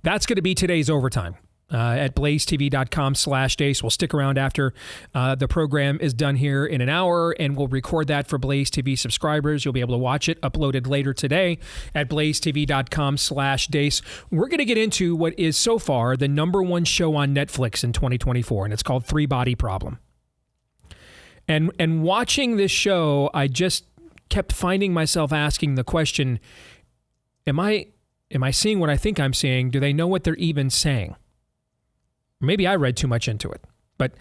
that's going to be today's overtime. At blazetv.com/Deace. We'll stick around after the program is done here in an hour, and we'll record that for Blaze TV subscribers. You'll be able to watch it uploaded later today at blazetv.com/Deace. We're going to get into what is so far the #1 show on Netflix in 2024, and it's called 3 Body Problem. And watching this show, I just kept finding myself asking the question, am I seeing what I think I'm seeing? Do they know what they're even saying? Maybe I read too much into it. But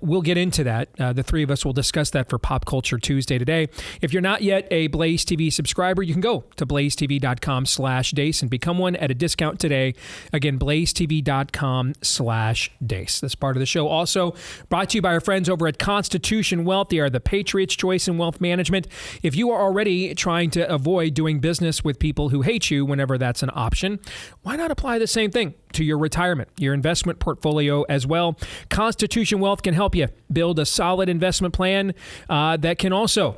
we'll get into that. The three of us will discuss that for Pop Culture Tuesday today. If you're not yet a Blaze TV subscriber, you can go to blazetv.com/Deace and become one at a discount today. Again, blazetv.com/Deace. This part of the show also brought to you by our friends over at Constitution Wealth. They are the Patriot's Choice in Wealth Management. If you are already trying to avoid doing business with people who hate you whenever that's an option, why not apply the same thing to your retirement, your investment portfolio as well? Constitution Wealth can help you build a solid investment plan that can also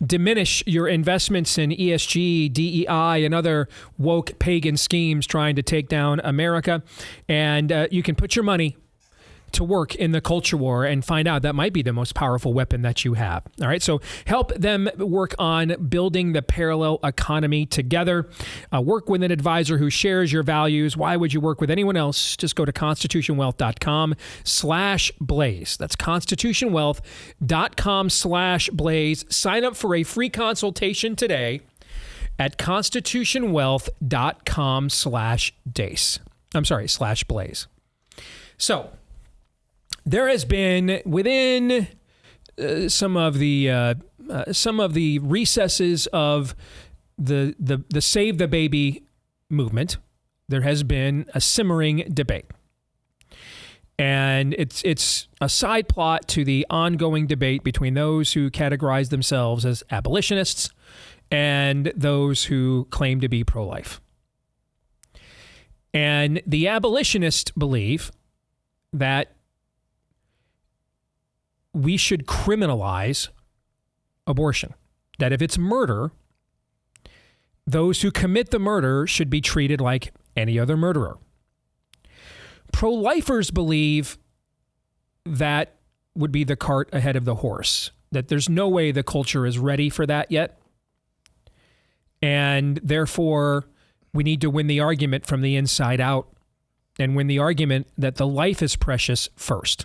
diminish your investments in ESG, DEI, and other woke pagan schemes trying to take down America. And you can put your money to work in the culture war and find out that might be the most powerful weapon that you have. All right. So help them work on building the parallel economy together. Work with an advisor who shares your values. Why would you work with anyone else? Just go to constitutionwealth.com/blaze. That's constitutionwealth.com/blaze. Sign up for a free consultation today at constitutionwealth.com/Deace. I'm sorry, /Blaze. So, there has been within some of the recesses of the Save the Baby movement, there has been a simmering debate, and it's a side plot to the ongoing debate between those who categorize themselves as abolitionists and those who claim to be pro-life. And the abolitionists believe that we should criminalize abortion. That if it's murder, those who commit the murder should be treated like any other murderer. Pro-lifers believe that would be the cart ahead of the horse, that there's no way the culture is ready for that yet. And therefore, we need to win the argument from the inside out and win the argument that the life is precious first.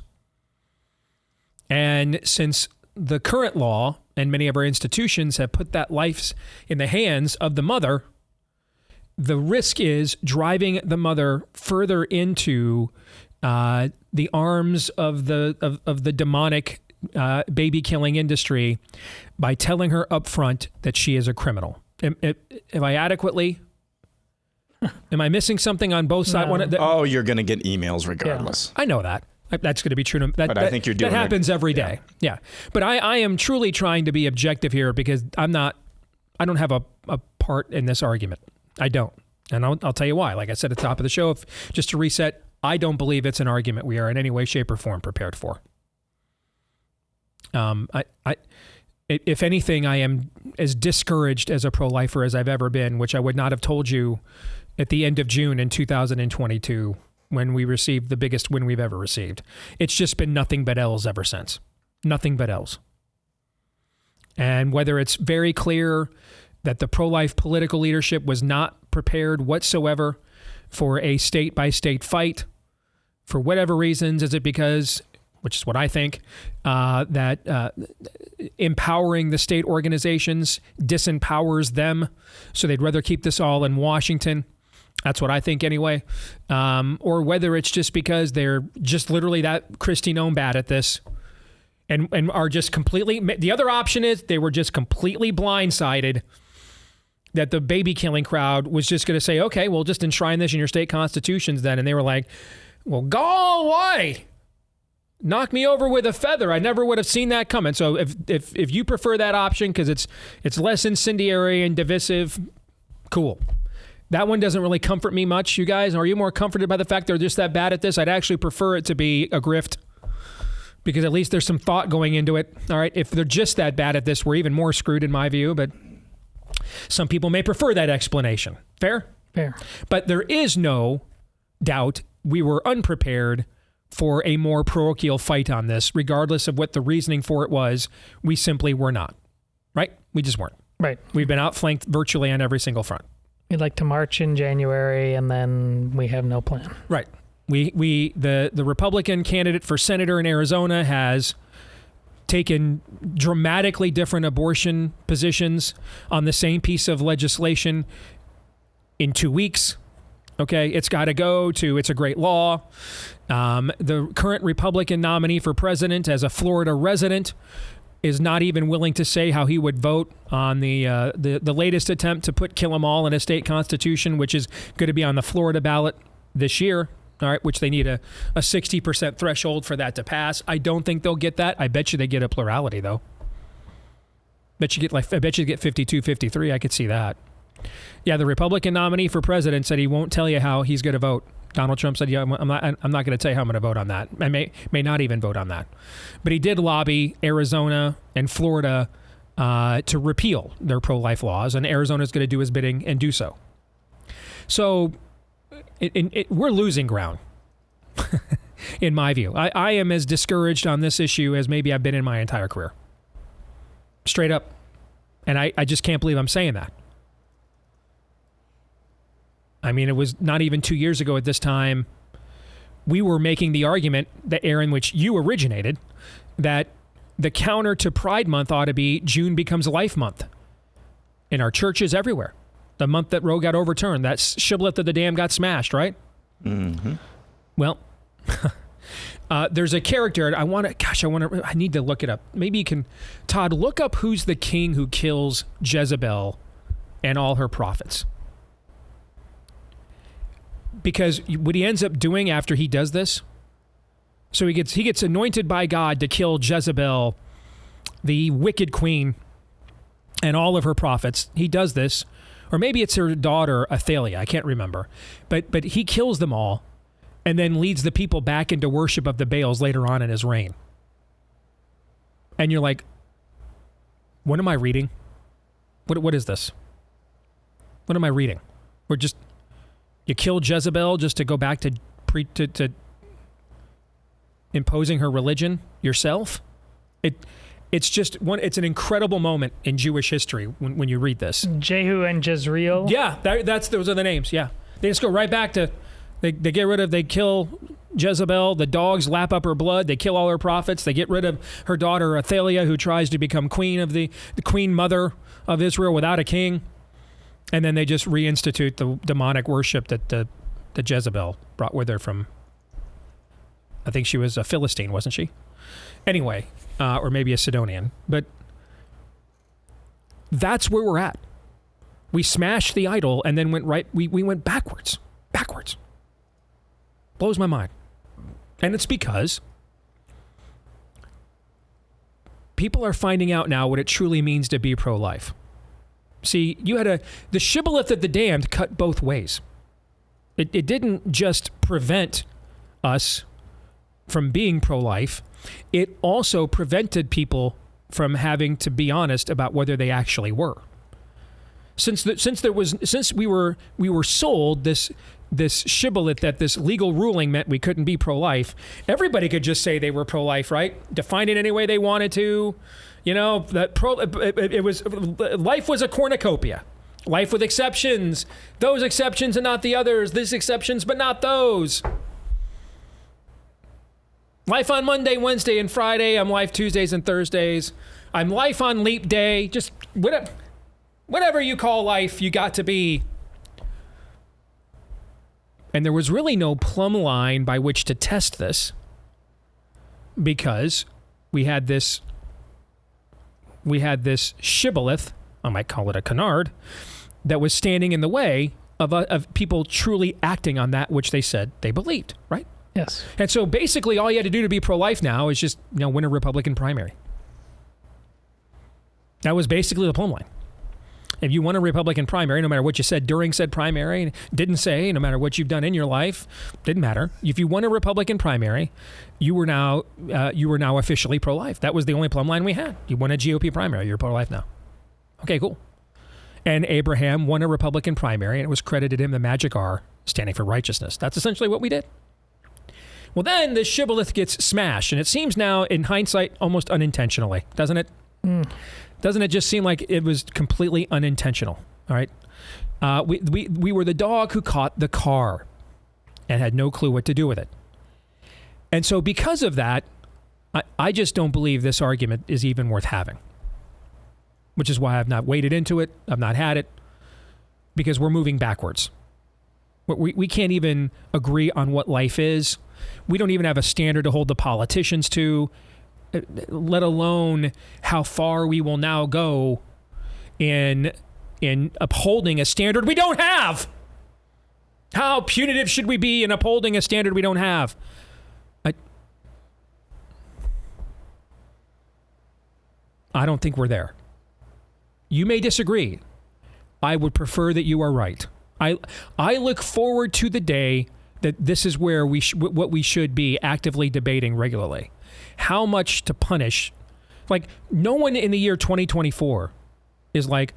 And since the current law and many of our institutions have put that life in the hands of the mother, the risk is driving the mother further into the arms of the demonic baby killing industry by telling her up front that she is a criminal. Am I adequately? Am I missing something on both sides? No. You're going to get emails regardless. Yeah. I know that. That's going to be true. But I think you're doing that happens every day. Yeah. But I am truly trying to be objective here because I don't have a part in this argument. I don't. And I'll tell you why. Like I said at the top of the show, just to reset, I don't believe it's an argument we are in any way, shape, or form prepared for. If anything, I am as discouraged as a pro-lifer as I've ever been, which I would not have told you at the end of June in 2022 when we received the biggest win we've ever received. It's just been nothing but L's ever since. Nothing but L's. And whether it's very clear that the pro-life political leadership was not prepared whatsoever for a state-by-state fight, for whatever reasons, is it because, which is what I think, that empowering the state organizations disempowers them, so they'd rather keep this all in Washington. That's what I think anyway. Or whether it's just because they're just literally that Kristi Noem bad at this and are just completely... The other option is they were just completely blindsided that the baby killing crowd was just going to say, okay, we'll just enshrine this in your state constitutions then. And they were like, well, go away. Knock me over with a feather. I never would have seen that coming. So if you prefer that option because it's less incendiary and divisive, cool. That one doesn't really comfort me much, you guys. Are you more comforted by the fact they're just that bad at this? I'd actually prefer it to be a grift because at least there's some thought going into it. All right, if they're just that bad at this, we're even more screwed in my view, but some people may prefer that explanation. Fair? Fair. But there is no doubt we were unprepared for a more parochial fight on this, regardless of what the reasoning for it was. We simply were not, right? We just weren't. Right. We've been outflanked virtually on every single front. We'd like to march in January, and then we have no plan. Right. The Republican candidate for senator in Arizona has taken dramatically different abortion positions on the same piece of legislation in 2 weeks. Okay, it's got to go to, it's a great law. The current Republican nominee for president, as a Florida resident, is not even willing to say how he would vote on the latest attempt to put kill 'em all in a state constitution, which is going to be on the Florida ballot this year. All right, which they need a 60% threshold for that to pass. I don't think they'll get that. I bet you they get a plurality, though. I bet you get 52, 53. I could see that. Yeah, the Republican nominee for president said he won't tell you how he's going to vote. Donald Trump said, "Yeah, I'm not going to tell you how I'm going to vote on that. I may not even vote on that." But he did lobby Arizona and Florida to repeal their pro-life laws, and Arizona's going to do his bidding and do so. So we're losing ground, in my view. I am as discouraged on this issue as maybe I've been in my entire career. Straight up. And I just can't believe I'm saying that. I mean, it was not even 2 years ago at this time, we were making the argument that, Aaron, which you originated, that the counter to Pride Month ought to be June becomes Life Month in our churches everywhere. The month that Roe got overturned, that shibboleth of the dam got smashed, right? Mm-hmm. Well, there's a character. I need to look it up. Maybe you can, Todd, look up who's the king who kills Jezebel and all her prophets. Because what he ends up doing after he does this, so he gets anointed by God to kill Jezebel, the wicked queen, and all of her prophets. He does this, or maybe it's her daughter Athaliah, I can't remember. But he kills them all and then leads the people back into worship of the Baals later on in his reign. And you're like, what am I reading? What is this? What am I reading? You killed Jezebel just to go back to imposing her religion yourself? It's an incredible moment in Jewish history when you read this. Jehu and Jezreel? Yeah, those are the names, yeah. They just go right back to, they kill Jezebel, the dogs lap up her blood, they kill all her prophets, they get rid of her daughter Athaliah, who tries to become queen of the queen mother of Israel without a king. And then they just reinstitute the demonic worship that Jezebel brought with her from, I think she was a Philistine, wasn't she? Anyway, or maybe a Sidonian. But that's where we're at. We smashed the idol and then we went backwards. Backwards. Blows my mind. And it's because people are finding out now what it truly means to be pro-life. See, you had the shibboleth of the damned cut both ways. It didn't just prevent us from being pro-life. It also prevented people from having to be honest about whether they actually were. Since we were sold this shibboleth that this legal ruling meant we couldn't be pro-life, everybody could just say they were pro-life, right? Define it any way they wanted to. You know, life was a cornucopia. Life with exceptions. Those exceptions and not the others. These exceptions but not those. Life on Monday, Wednesday, and Friday. I'm life Tuesdays and Thursdays. I'm life on leap day. Just whatever you call life, you got to be. And there was really no plumb line by which to test this, because we had this shibboleth, I might call it a canard, that was standing in the way of people truly acting on that which they said they believed, right? Yes. And so basically all you had to do to be pro-life now is just, win a Republican primary. That was basically the plumb line. If you won a Republican primary, no matter what you said during said primary, didn't say, no matter what you've done in your life, didn't matter. If you won a Republican primary, you were now officially pro-life. That was the only plumb line we had. You won a GOP primary, you're pro-life now. Okay, cool. And Abraham won a Republican primary, and it was credited him the magic R, standing for righteousness. That's essentially what we did. Well, then the shibboleth gets smashed, and it seems now, in hindsight, almost unintentionally, doesn't it? Doesn't it just seem like it was completely unintentional? All right. We were the dog who caught the car and had no clue what to do with it. And so because of that, I just don't believe this argument is even worth having, which is why I've not waded into it. I've not had it, because we're moving backwards. We can't even agree on what life is. We don't even have a standard to hold the politicians to, let alone how far we will now go in upholding a standard we don't have. How punitive should we be in upholding a standard we don't have? I don't think we're there. You may disagree. I would prefer that you are right. I look forward to the day that this is where what we should be actively debating regularly. How much to punish? Like, no one in the year 2024 is like,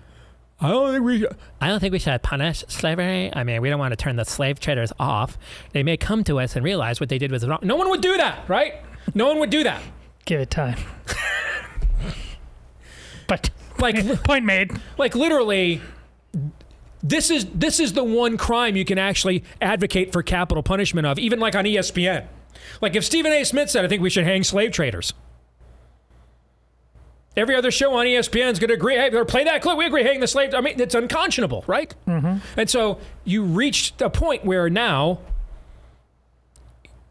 I don't think we should punish slavery. I mean, we don't want to turn the slave traders off. They may come to us and realize what they did was wrong. No one would do that, right? No one would do that. Give it time. But point made. Like, literally, this is the one crime you can actually advocate for capital punishment of, even like on ESPN. Like, if Stephen A. Smith said, I think we should hang slave traders, every other show on ESPN is going to agree. Hey, or play that clip. We agree, hang the slave. I mean, it's unconscionable, right? Mm-hmm. And so you reached a point where now,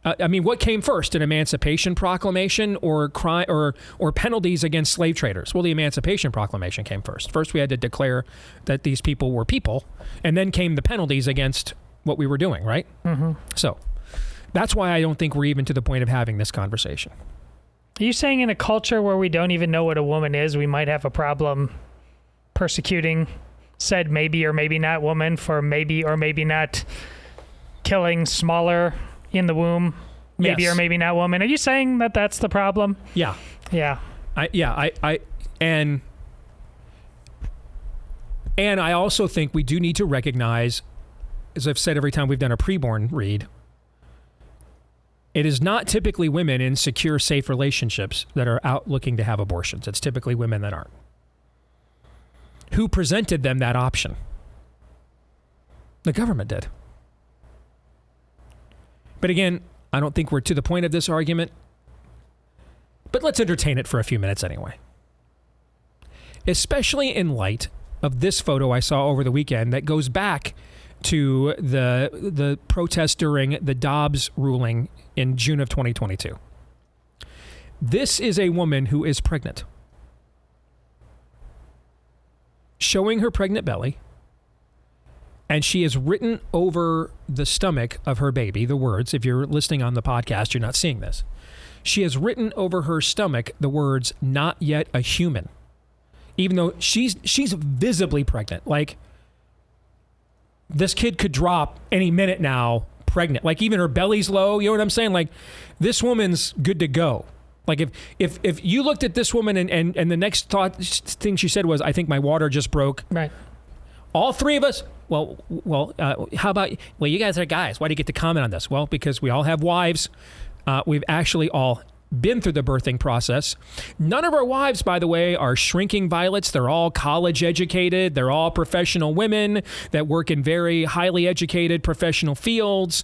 I mean, what came first, an Emancipation Proclamation or penalties against slave traders? Well, the Emancipation Proclamation came first. First, we had to declare that these people were people, and then came the penalties against what we were doing, right? Mm-hmm. So that's why I don't think we're even to the point of having this conversation. Are you saying in a culture where we don't even know what a woman is, we might have a problem persecuting said maybe or maybe not woman for maybe or maybe not killing smaller in the womb, maybe yes. or maybe not woman? Are you saying that that's the problem? Yeah. Yeah. And I also think we do need to recognize, as I've said every time we've done a preborn read, it is not typically women in secure, safe relationships that are out looking to have abortions. It's typically women that aren't. Who presented them that option? The government did. But again, I don't think we're to the point of this argument. But let's entertain it for a few minutes anyway. Especially in light of this photo I saw over the weekend that goes back to the protest during the Dobbs ruling in June of 2022. This is a woman who is pregnant, showing her pregnant belly, and she has written over the stomach of her baby the words, if you're listening on the podcast, you're not seeing this. She has written over her stomach the words, "not yet a human," even though she's visibly pregnant. Like, this kid could drop any minute now, pregnant. Like, even her belly's low. You know what I'm saying? Like, this woman's good to go. Like, if you looked at this woman and the next thing she said was, "I think my water just broke." Right. All three of us. How about? Well, you guys are guys. Why do you get to comment on this? Well, because we all have wives. We've actually all been through the birthing process. None of our wives, by the way, are shrinking violets. They're all college educated. They're all professional women that work in very highly educated professional fields.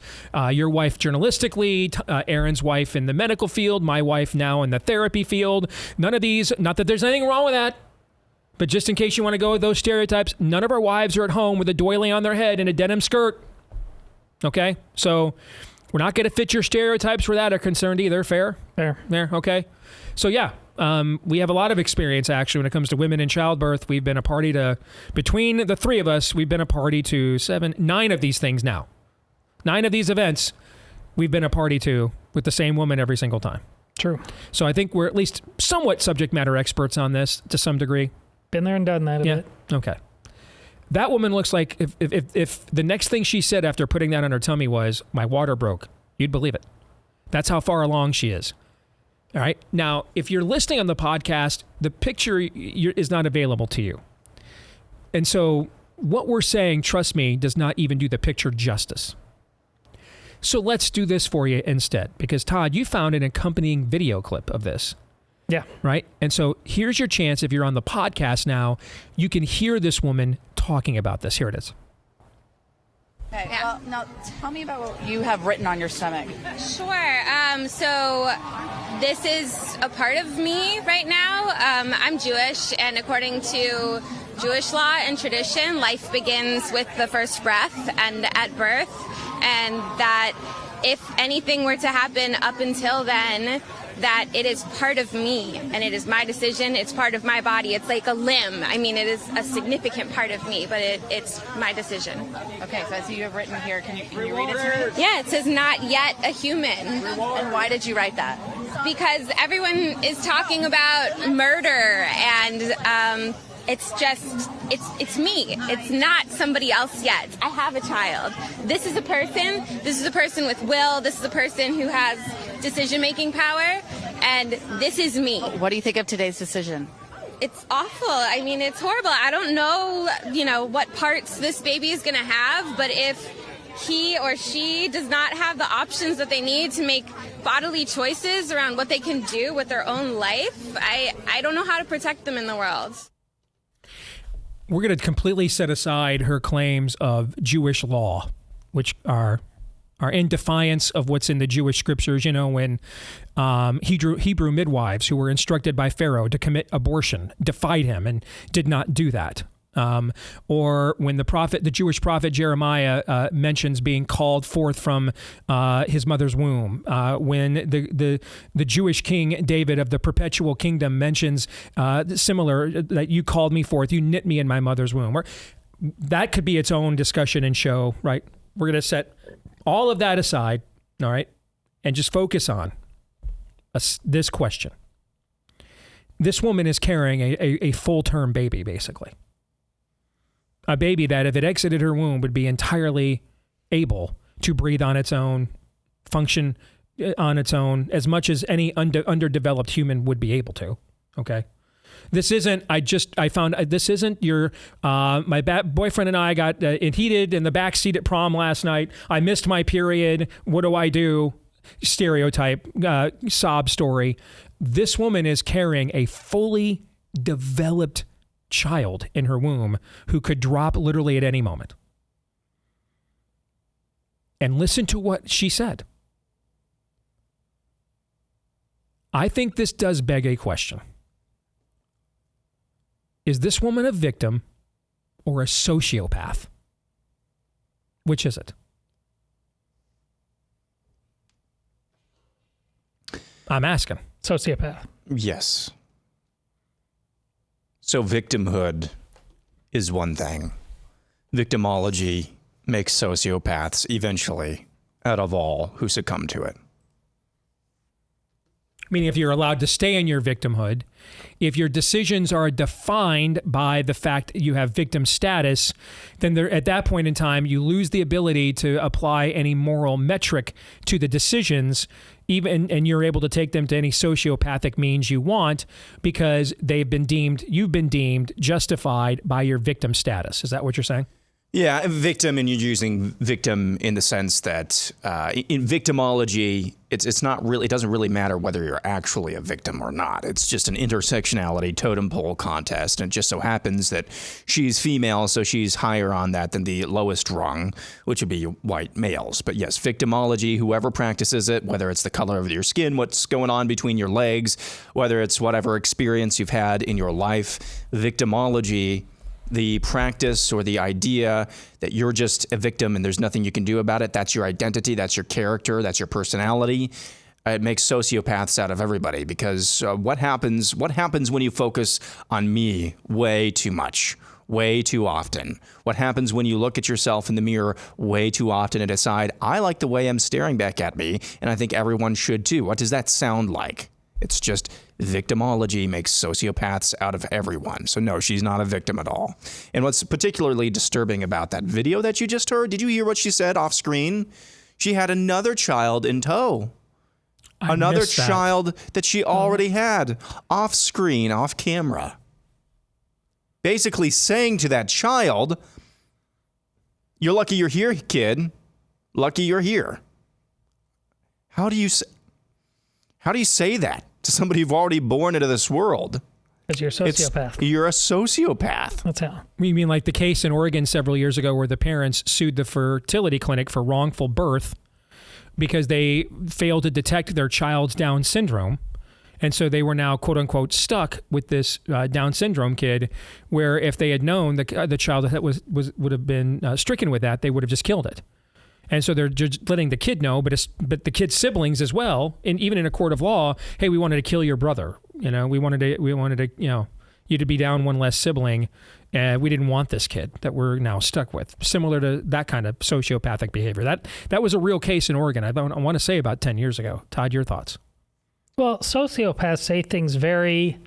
Your wife journalistically, Aaron's wife in the medical field, my wife now in the therapy field. None of these, not that there's anything wrong with that, but just in case you want to go with those stereotypes, none of our wives are at home with a doily on their head and a denim skirt. Okay? So we're not going to fit your stereotypes where that are concerned either. Fair? Fair. There, okay. So yeah, we have a lot of experience actually when it comes to women in childbirth. We've been a party to, between the three of us, we've been a party to 9 of these things now. 9 of these events we've been a party to with the same woman every single time. True. So I think we're at least somewhat subject matter experts on this to some degree. Been there and done that a bit. Okay. That woman looks like if the next thing she said after putting that on her tummy was, "My water broke," you'd believe it. That's how far along she is. All right. Now, if you're listening on the podcast, the picture is not available to you. And so what we're saying, trust me, does not even do the picture justice. So let's do this for you instead, because Todd, you found an accompanying video clip of this. Yeah. Right? And so here's your chance. If you're on the podcast now, you can hear this woman talking about this. Here it is. Okay, well, now tell me about what you have written on your stomach. Sure. So this is a part of me right now. I'm Jewish, and according to Jewish law and tradition, life begins with the first breath and at birth, and that if anything were to happen up until then, that it is part of me and it is my decision. It's part of my body. It's like a limb. I mean, it is a significant part of me, but it's my decision. Okay, so I see you have written here. Can you read it to me? Yeah, it says not yet a human. And why did you write that? Because everyone is talking about murder, and it's me. It's not somebody else yet. I have a child. This is a person. This is a person with will. This is a person who has decision-making power, and this is me. What do you think of today's decision? It's awful. I mean, it's horrible. I don't know, what parts this baby is going to have, but if he or she does not have the options that they need to make bodily choices around what they can do with their own life, I don't know how to protect them in the world. We're going to completely set aside her claims of Jewish law, which are in defiance of what's in the Jewish scriptures. You know, when Hebrew midwives who were instructed by Pharaoh to commit abortion defied him and did not do that. Or when the Jewish prophet Jeremiah mentions being called forth from his mother's womb. When the Jewish king David of the perpetual kingdom mentions similar, that you called me forth, you knit me in my mother's womb. That could be its own discussion and show, right? We're going to set all of that aside, all right, and just focus on this question. This woman is carrying a full-term baby, basically. A baby that, if it exited her womb, would be entirely able to breathe on its own, function on its own, as much as any underdeveloped human would be able to. Okay, this isn't. I found this isn't your. My boyfriend and I got heated in the back seat at prom last night. I missed my period. What do I do? Stereotype, sob story. This woman is carrying a fully developed child in her womb who could drop literally at any moment. And listen to what she said. I think this does beg a question. Is this woman a victim or a sociopath? Which is it? I'm asking. Sociopath. Yes. So victimhood is one thing. Victimology makes sociopaths eventually out of all who succumb to it. Meaning if you're allowed to stay in your victimhood, if your decisions are defined by the fact that you have victim status, then at that point in time, you lose the ability to apply any moral metric to the decisions, and you're able to take them to any sociopathic means you want because you've been deemed justified by your victim status. Is that what you're saying? Yeah, victim, and you're using victim in the sense that in victimology, it's not really, it doesn't really matter whether you're actually a victim or not. It's just an intersectionality totem pole contest, and it just so happens that she's female, so she's higher on that than the lowest rung, which would be white males. But yes, victimology, whoever practices it, whether it's the color of your skin, what's going on between your legs, whether it's whatever experience you've had in your life, victimology, the practice or the idea that you're just a victim and there's nothing you can do about it, that's your identity, that's your character, that's your personality. It makes sociopaths out of everybody because what happens when you focus on me way too much, way too often? What happens when you look at yourself in the mirror way too often and decide, I like the way I'm staring back at me, and I think everyone should too? What does that sound like? It's just victimology makes sociopaths out of everyone. So no, she's not a victim at all. And what's particularly disturbing about that video that you just heard, did you hear what she said off screen? She had another child in tow. Another child that she already had off screen, off camera. Basically saying to that child, you're lucky you're here, kid. Lucky you're here. How do you say that to somebody you've already born into this world? Because you're a sociopath. You're a sociopath. That's how. You mean like the case in Oregon several years ago where the parents sued the fertility clinic for wrongful birth because they failed to detect their child's Down syndrome, And so they were now, quote unquote, stuck with this Down syndrome kid, where if they had known the child that would have been stricken with that, they would have just killed it. And so they're just letting the kid know, but the kid's siblings as well, and even in a court of law, hey, we wanted to kill your brother. We wanted to, you to be down one less sibling. We didn't want this kid that we're now stuck with. Similar to that kind of sociopathic behavior. That was a real case in Oregon. I want to say about 10 years ago. Todd, your thoughts? Well, sociopaths say things very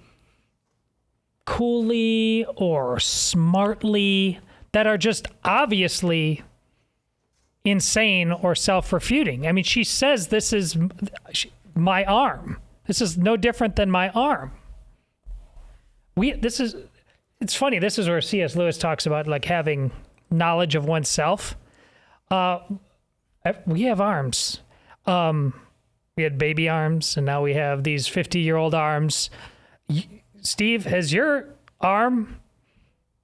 coolly or smartly that are just obviously insane or self-refuting. I mean, she says this is my arm. This is no different than my arm. It's funny. This is where C.S. Lewis talks about like having knowledge of oneself. We have arms. We had baby arms, and now we have these 50-year-old arms. Steve, has your arm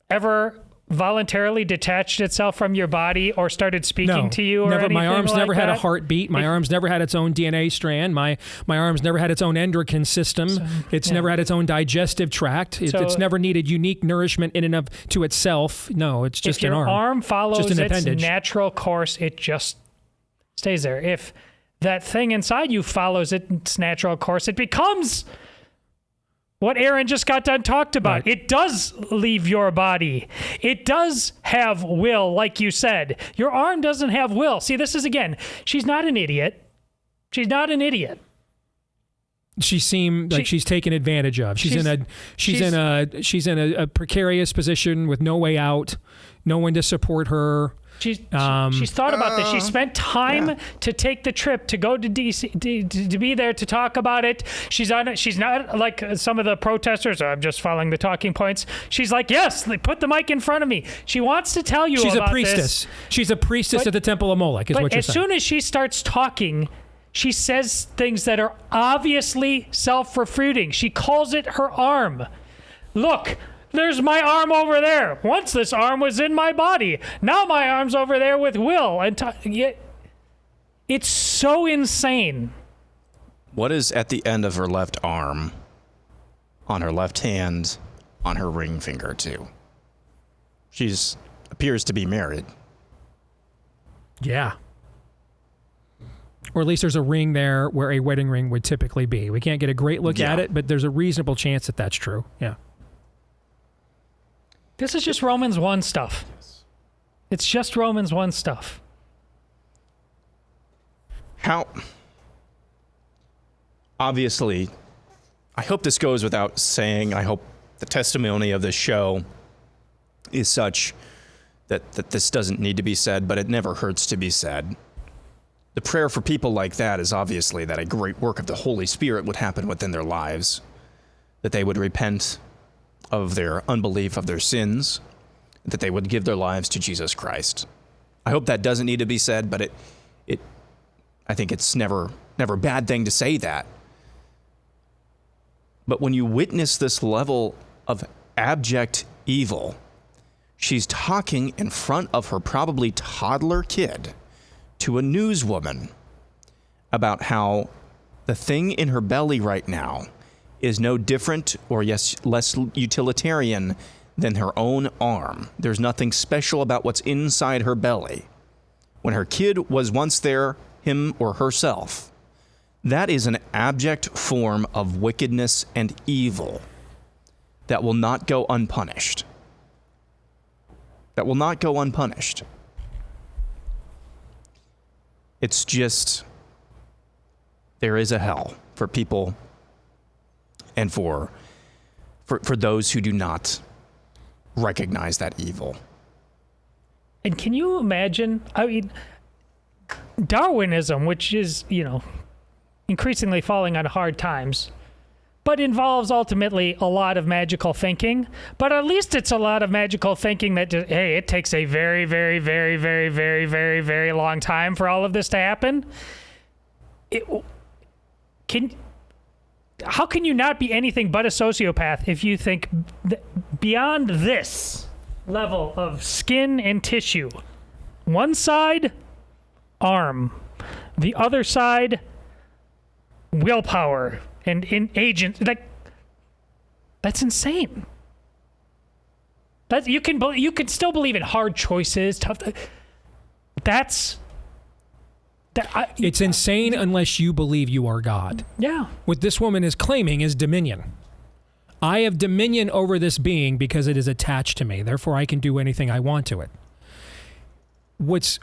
ever voluntarily detached itself from your body or started speaking to you or never. anything My arms like never had that? a heartbeat. My arms never had its own DNA strand. My arms never had its own endocrine system. It's never had its own digestive tract. It's never needed unique nourishment in and of to itself. No, it's just an arm. If your arm follows just an its appendage. natural course, it just stays there. If that thing inside you follows its natural course, it becomes what Aaron just got done talked about. Right. It does leave your body. It does have will, like you said. Your arm doesn't have will. See, this is, again, she's not an idiot. She's not an idiot. She seemed like she's taken advantage of. She's in a precarious position with no way out, no one to support her. She's thought about this. She spent time to take the trip to go to DC to be there to talk about it. She's not like some of the protesters. I'm just following the talking points. She's like, yes, they put the mic in front of me. She wants to tell you she's about a priestess. This. She's a priestess at the Temple of Moloch, is what you're saying. As soon as she starts talking, she says things that are obviously self-refuting. She calls it her arm. Look, there's my arm over there. Once this arm was in my body. Now my arm's over there with Will. It's so insane. What is at the end of her left arm, on her left hand, on her ring finger too? She appears to be married. Yeah. Or at least there's a ring there where a wedding ring would typically be. We can't get a great look at it, but there's a reasonable chance that that's true. Yeah. This is just Romans 1 stuff. It's just Romans 1 stuff. How? Obviously, I hope this goes without saying. I hope the testimony of this show is such that this doesn't need to be said, but it never hurts to be said. The prayer for people like that is obviously that a great work of the Holy Spirit would happen within their lives, that they would repent of their unbelief of their sins, that they would give their lives to Jesus Christ. I hope that doesn't need to be said, but I think it's never a bad thing to say that. But when you witness this level of abject evil, she's talking in front of her probably toddler kid to a newswoman about how the thing in her belly right now is no different or less utilitarian than her own arm. There's nothing special about what's inside her belly. When her kid was once there, him or herself, that is an abject form of wickedness and evil that will not go unpunished. That will not go unpunished. It's just, there is a hell for people and for those who do not recognize that evil. And can you imagine, I mean, Darwinism, which is, increasingly falling on hard times, but involves ultimately a lot of magical thinking. But at least it's a lot of magical thinking that, it takes a very, very, very, very, very, very, very long time for all of this to happen. How can you not be anything but a sociopath if you think beyond this level of skin and tissue? One side, arm. The other side, willpower and in agents. Like, that's insane. That you can still believe in hard choices, tough. It's insane unless you believe you are God. Yeah. What this woman is claiming is dominion. I have dominion over this being because it is attached to me. Therefore, I can do anything I want to it. What's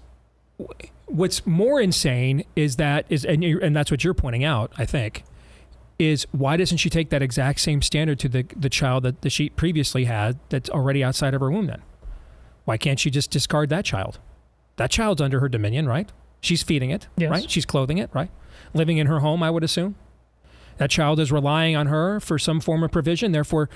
more insane is and that's what you're pointing out, I think, is why doesn't she take that exact same standard to the child that she previously had that's already outside of her womb then? Why can't she just discard that child? That child's under her dominion, right? She's feeding it, yes. Right? She's clothing it, right? Living in her home, I would assume. That child is relying on her for some form of provision. Therefore,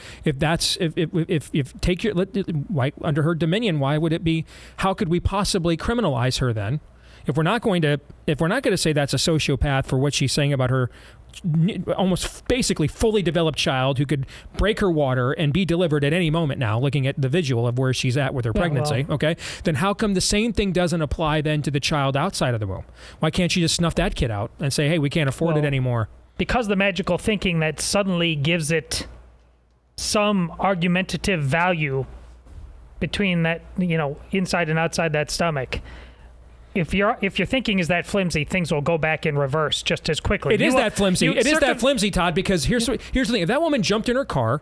under her dominion, why would it be? How could we possibly criminalize her then? If we're not going to say that's a sociopath for what she's saying about her almost basically fully developed child who could break her water and be delivered at any moment now, looking at the visual of where she's at with her pregnancy, okay? Then how come the same thing doesn't apply then to the child outside of the womb? Why can't she just snuff that kid out and say, hey, we can't afford it anymore? Because the magical thinking that suddenly gives it some argumentative value between that, inside and outside that stomach. If your thinking is that flimsy, things will go back in reverse just as quickly. It is that flimsy. It is that flimsy, Todd, because here's the thing. If that woman jumped in her car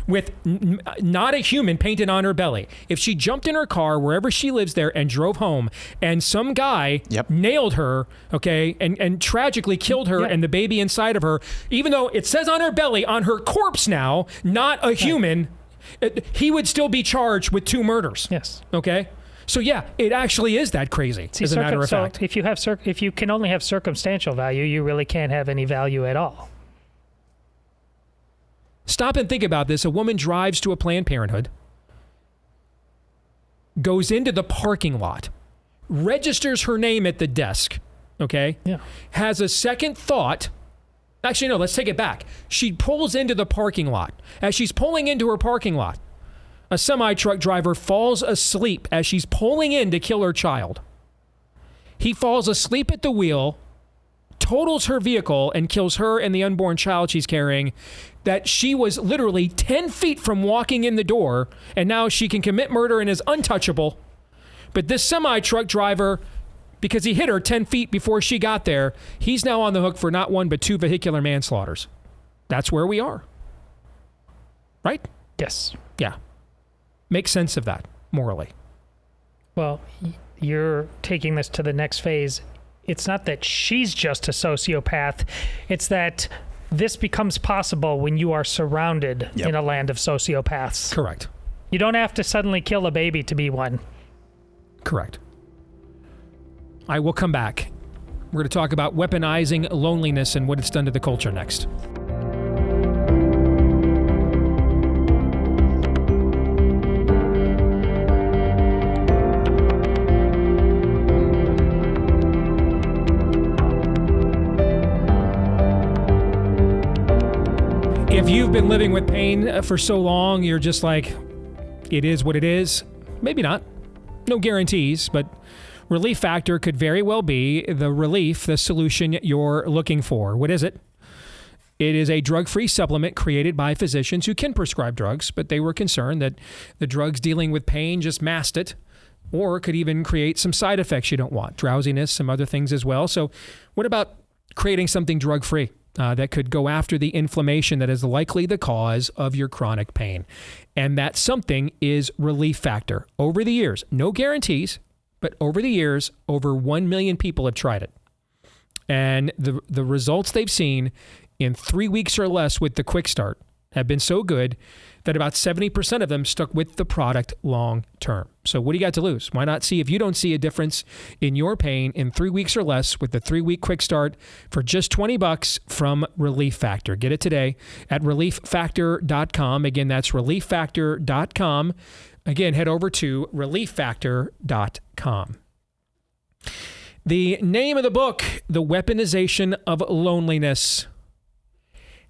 with not a human painted on her belly, if she jumped in her car wherever she lives there and drove home and some guy nailed her, okay, and tragically killed her and the baby inside of her, even though it says on her belly, on her corpse now, not a human, he would still be charged with 2 murders. Yes. Okay? So yeah, it actually is that crazy, as a matter of fact. If you can only have circumstantial value, you really can't have any value at all. Stop and think about this. A woman drives to a Planned Parenthood, goes into the parking lot, registers her name at the desk, okay? Yeah. Has a second thought. Actually, no, let's take it back. She pulls into the parking lot. As she's pulling into her parking lot, a semi-truck driver falls asleep as she's pulling in to kill her child. He falls asleep at the wheel, totals her vehicle, and kills her and the unborn child she's carrying, that she was literally 10 feet from walking in the door, and now she can commit murder and is untouchable. But this semi-truck driver, because he hit her 10 feet before she got there, he's now on the hook for not 1 but 2 vehicular manslaughters. That's where we are. Right? Yes. Yeah. Make sense of that, morally. Well, you're taking this to the next phase. It's not that she's just a sociopath. It's that this becomes possible when you are surrounded in a land of sociopaths. Correct. You don't have to suddenly kill a baby to be one. Correct. I will come back. We're going to talk about weaponizing loneliness and what it's done to the culture next. If you've been living with pain for so long, you're just like, it is what it is. Maybe not. No guarantees, but Relief Factor could very well be the relief, the solution you're looking for. What is it? It is a drug-free supplement created by physicians who can prescribe drugs, but they were concerned that the drugs dealing with pain just masked it, or could even create some side effects you don't want, drowsiness, some other things as well. So what about creating something drug-free? That could go after the inflammation that is likely the cause of your chronic pain. And that something is Relief Factor. Over the years, no guarantees, but over the years, over 1 million people have tried it. And the results they've seen in 3 weeks or less with the Quick Start have been so good that about 70% of them stuck with the product long term. So what do you got to lose? Why not see if you don't see a difference in your pain in 3 weeks or less with the 3-week Quick Start for just $20 from Relief Factor. Get it today at relieffactor.com. Again, that's relieffactor.com. Again, head over to relieffactor.com. The name of the book, The Weaponization of Loneliness.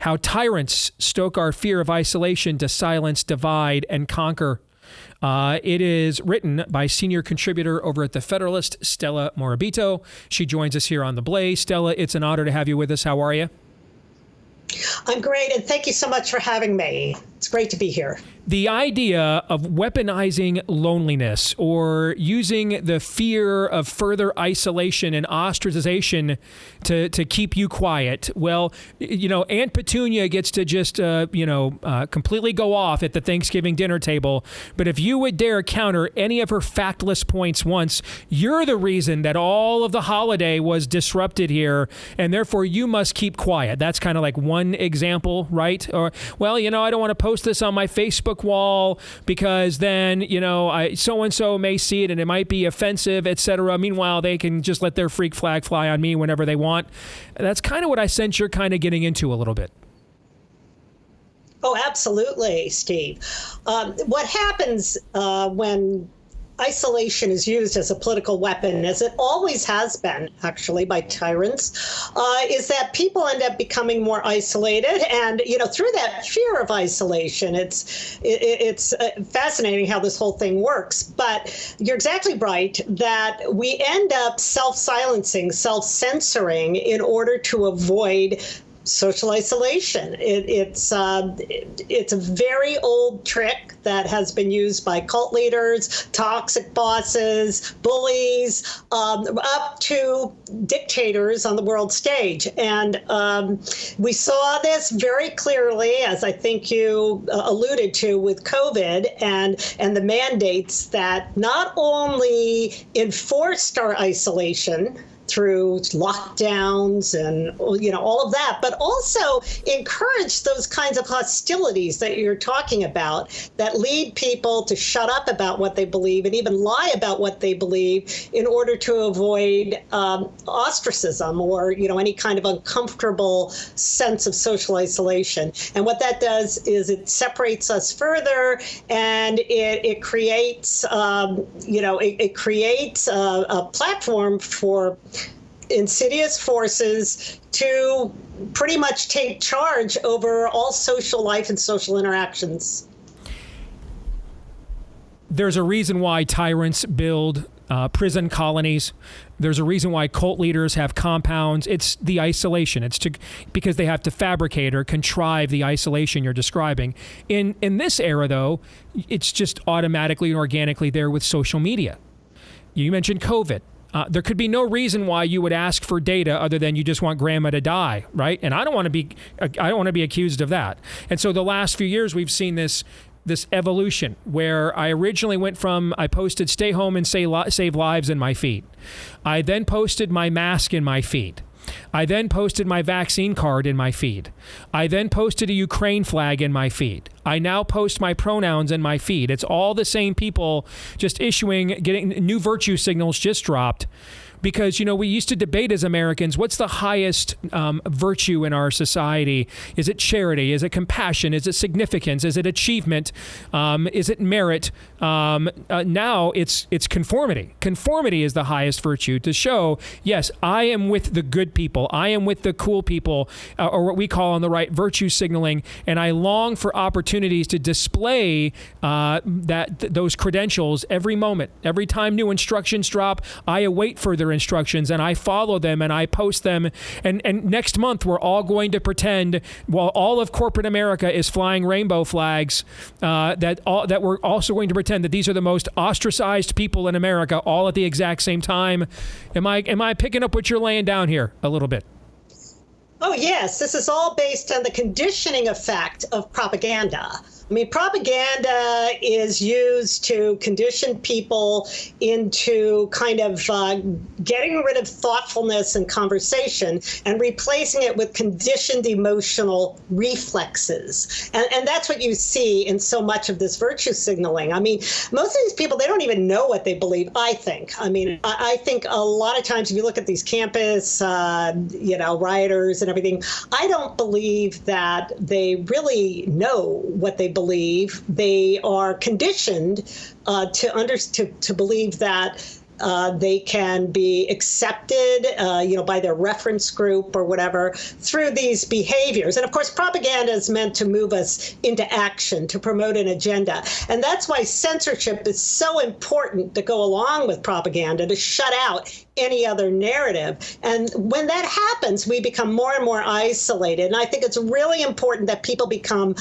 How Tyrants Stoke Our Fear of Isolation to Silence, Divide, and Conquer. It is written by senior contributor over at The Federalist, Stella Morabito. She joins us here on The Blaze. Stella, it's an honor to have you with us. How are you? I'm great, and thank you so much for having me. It's great to be here. The idea of weaponizing loneliness or using the fear of further isolation and ostracization to keep you quiet. Well, Aunt Petunia gets to just, completely go off at the Thanksgiving dinner table. But if you would dare counter any of her factless points once, you're the reason that all of the holiday was disrupted here. And therefore, you must keep quiet. That's kind of like one example, right? Or, well, I don't want to post this on my Facebook wall because then, so-and-so may see it and it might be offensive, etc. Meanwhile, they can just let their freak flag fly on me whenever they want. That's kind of what I sense you're kind of getting into a little bit. Oh, absolutely, Steve. What happens when isolation is used as a political weapon, as it always has been, actually, by tyrants, is that people end up becoming more isolated. And, through that fear of isolation, it's fascinating how this whole thing works. But you're exactly right that we end up self-silencing, self-censoring in order to avoid social isolation. It's a very old trick that has been used by cult leaders, toxic bosses, bullies, up to dictators on the world stage. And we saw this very clearly, as I think you alluded to, with COVID and the mandates that not only enforced our isolation through lockdowns and all of that, but also encourage those kinds of hostilities that you're talking about that lead people to shut up about what they believe and even lie about what they believe in order to avoid ostracism or any kind of uncomfortable sense of social isolation. And what that does is it separates us further, and it creates it creates a platform for insidious forces to pretty much take charge over all social life and social interactions. There's a reason why tyrants build prison colonies. There's a reason why cult leaders have compounds. It's the isolation. It's because they have to fabricate or contrive the isolation you're describing. In this era, though, it's just automatically and organically there with social media. You mentioned COVID. There could be no reason why you would ask for data other than you just want grandma to die, right? And I don't want to be accused of that. And so the last few years we've seen this evolution where I originally went from I posted stay home and save lives in my feed. I then posted my mask in my feed. I then posted my vaccine card in my feed. I then posted a Ukraine flag in my feed. I now post my pronouns in my feed. It's all the same people just getting new virtue signals just dropped. Because, we used to debate as Americans, what's the highest virtue in our society? Is it charity? Is it compassion? Is it significance? Is it achievement? Is it merit? Now it's conformity. Conformity is the highest virtue to show, yes, I am with the good people. I am with the cool people, or what we call on the right virtue signaling. And I long for opportunities to display those credentials every moment. Every time new instructions drop, I await further instructions and I follow them and I post them. And next month, we're all going to pretend while all of corporate America is flying rainbow flags, that we're also going to pretend that these are the most ostracized people in America all at the exact same time. Am I picking up what you're laying down here a little bit? Oh, yes. This is all based on the conditioning effect of propaganda. I mean, propaganda is used to condition people into kind of getting rid of thoughtfulness and conversation and replacing it with conditioned emotional reflexes. And that's what you see in so much of this virtue signaling. I mean, most of these people, they don't even know what they believe, I think. I mean, I think a lot of times if you look at these campus, rioters and everything, I don't believe that they really know what they believe. They are conditioned to believe that they can be accepted, by their reference group or whatever through these behaviors. And of course, propaganda is meant to move us into action, to promote an agenda. And that's why censorship is so important to go along with propaganda, to shut out any other narrative. And when that happens, we become more and more isolated. And I think it's really important that people become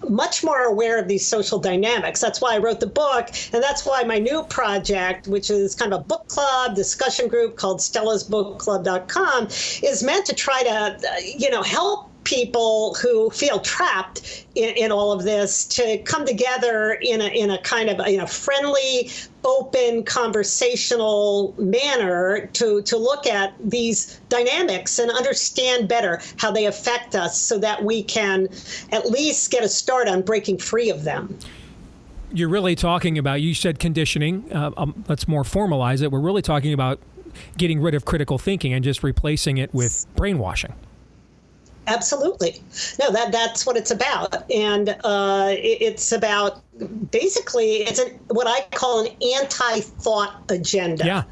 much more aware of these social dynamics. That's why I wrote the book. And that's why my new project, which is kind of a book club discussion group called stellasbookclub.com, is meant to try to, help people who feel trapped in all of this to come together in a kind of friendly, open, conversational manner to look at these dynamics and understand better how they affect us so that we can at least get a start on breaking free of them. You're really talking about, you said conditioning. Let's more formalize it. We're really talking about getting rid of critical thinking and just replacing it with brainwashing. Absolutely. No, that's what it's about. And it's about, basically, it's what I call an anti-thought agenda. Yeah.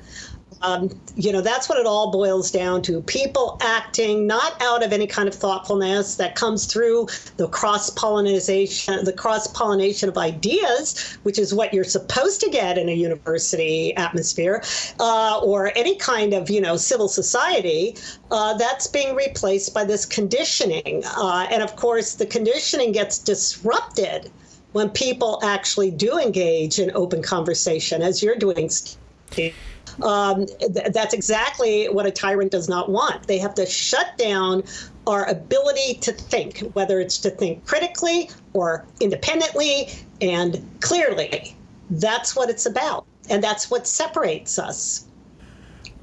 That's what it all boils down to. People acting not out of any kind of thoughtfulness that comes through the cross-pollination of ideas, which is what you're supposed to get in a university atmosphere, or any kind of, civil society. That's being replaced by this conditioning. And of course, the conditioning gets disrupted when people actually do engage in open conversation, as you're doing, Steve. That's exactly what a tyrant does not want. They have to shut down our ability to think, whether it's to think critically or independently and clearly. That's what it's about. And that's what separates us.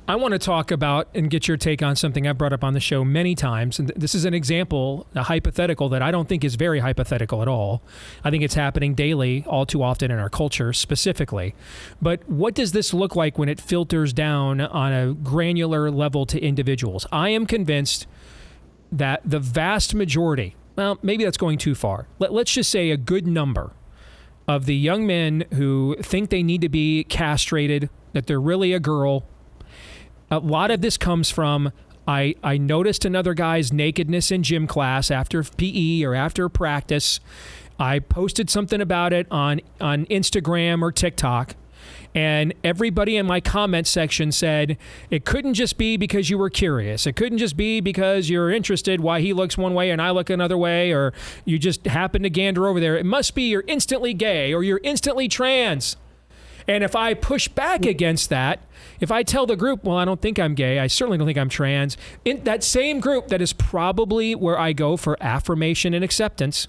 I want to talk about and get your take on something I brought up on the show many times. And this is an example, a hypothetical that I don't think is very hypothetical at all. I think it's happening daily, all too often in our culture specifically. But what does this look like when it filters down on a granular level to individuals? I am convinced that the vast majority, well, maybe that's going too far. Let's just say a good number of the young men who think they need to be castrated, that they're really a girl. A lot of this comes from, I noticed another guy's nakedness in gym class after PE or after practice. I posted something about it on Instagram or TikTok, and everybody in my comment section said, it couldn't just be because you were curious. It couldn't just be because you're interested why he looks one way and I look another way, or you just happen to gander over there. It must be you're instantly gay or you're instantly trans. And if I push back against that, if I tell the group, well, I don't think I'm gay, I certainly don't think I'm trans, in that same group that is probably where I go for affirmation and acceptance,